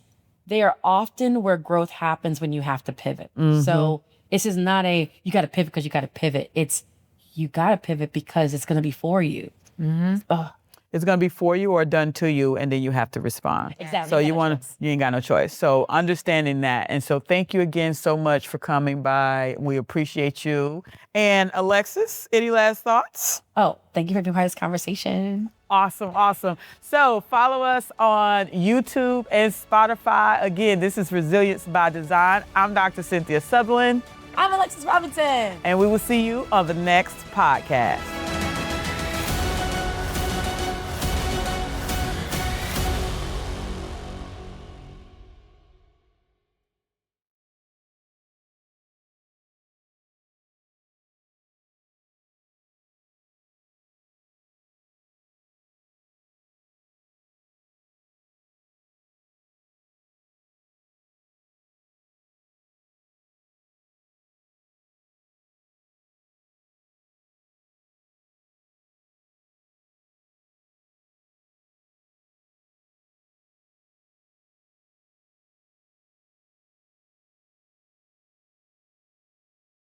Speaker 2: They are often where growth happens when you have to pivot. So this is not you got to pivot because you got to pivot. It's you got to pivot because it's going to be for you.
Speaker 1: It's going to be for you or done to you, and then you have to respond.
Speaker 2: Exactly.
Speaker 1: So you ain't got no choice. So understanding that. And so thank you again so much for coming by. We appreciate you. And Alexis, any last thoughts?
Speaker 2: Oh, thank you for doing this conversation.
Speaker 1: Awesome. So follow us on YouTube and Spotify. Again, this is Resilience by Design. I'm Dr. Cynthia Sutherland.
Speaker 2: I'm Alexis Robinson.
Speaker 1: And we will see you on the next podcast.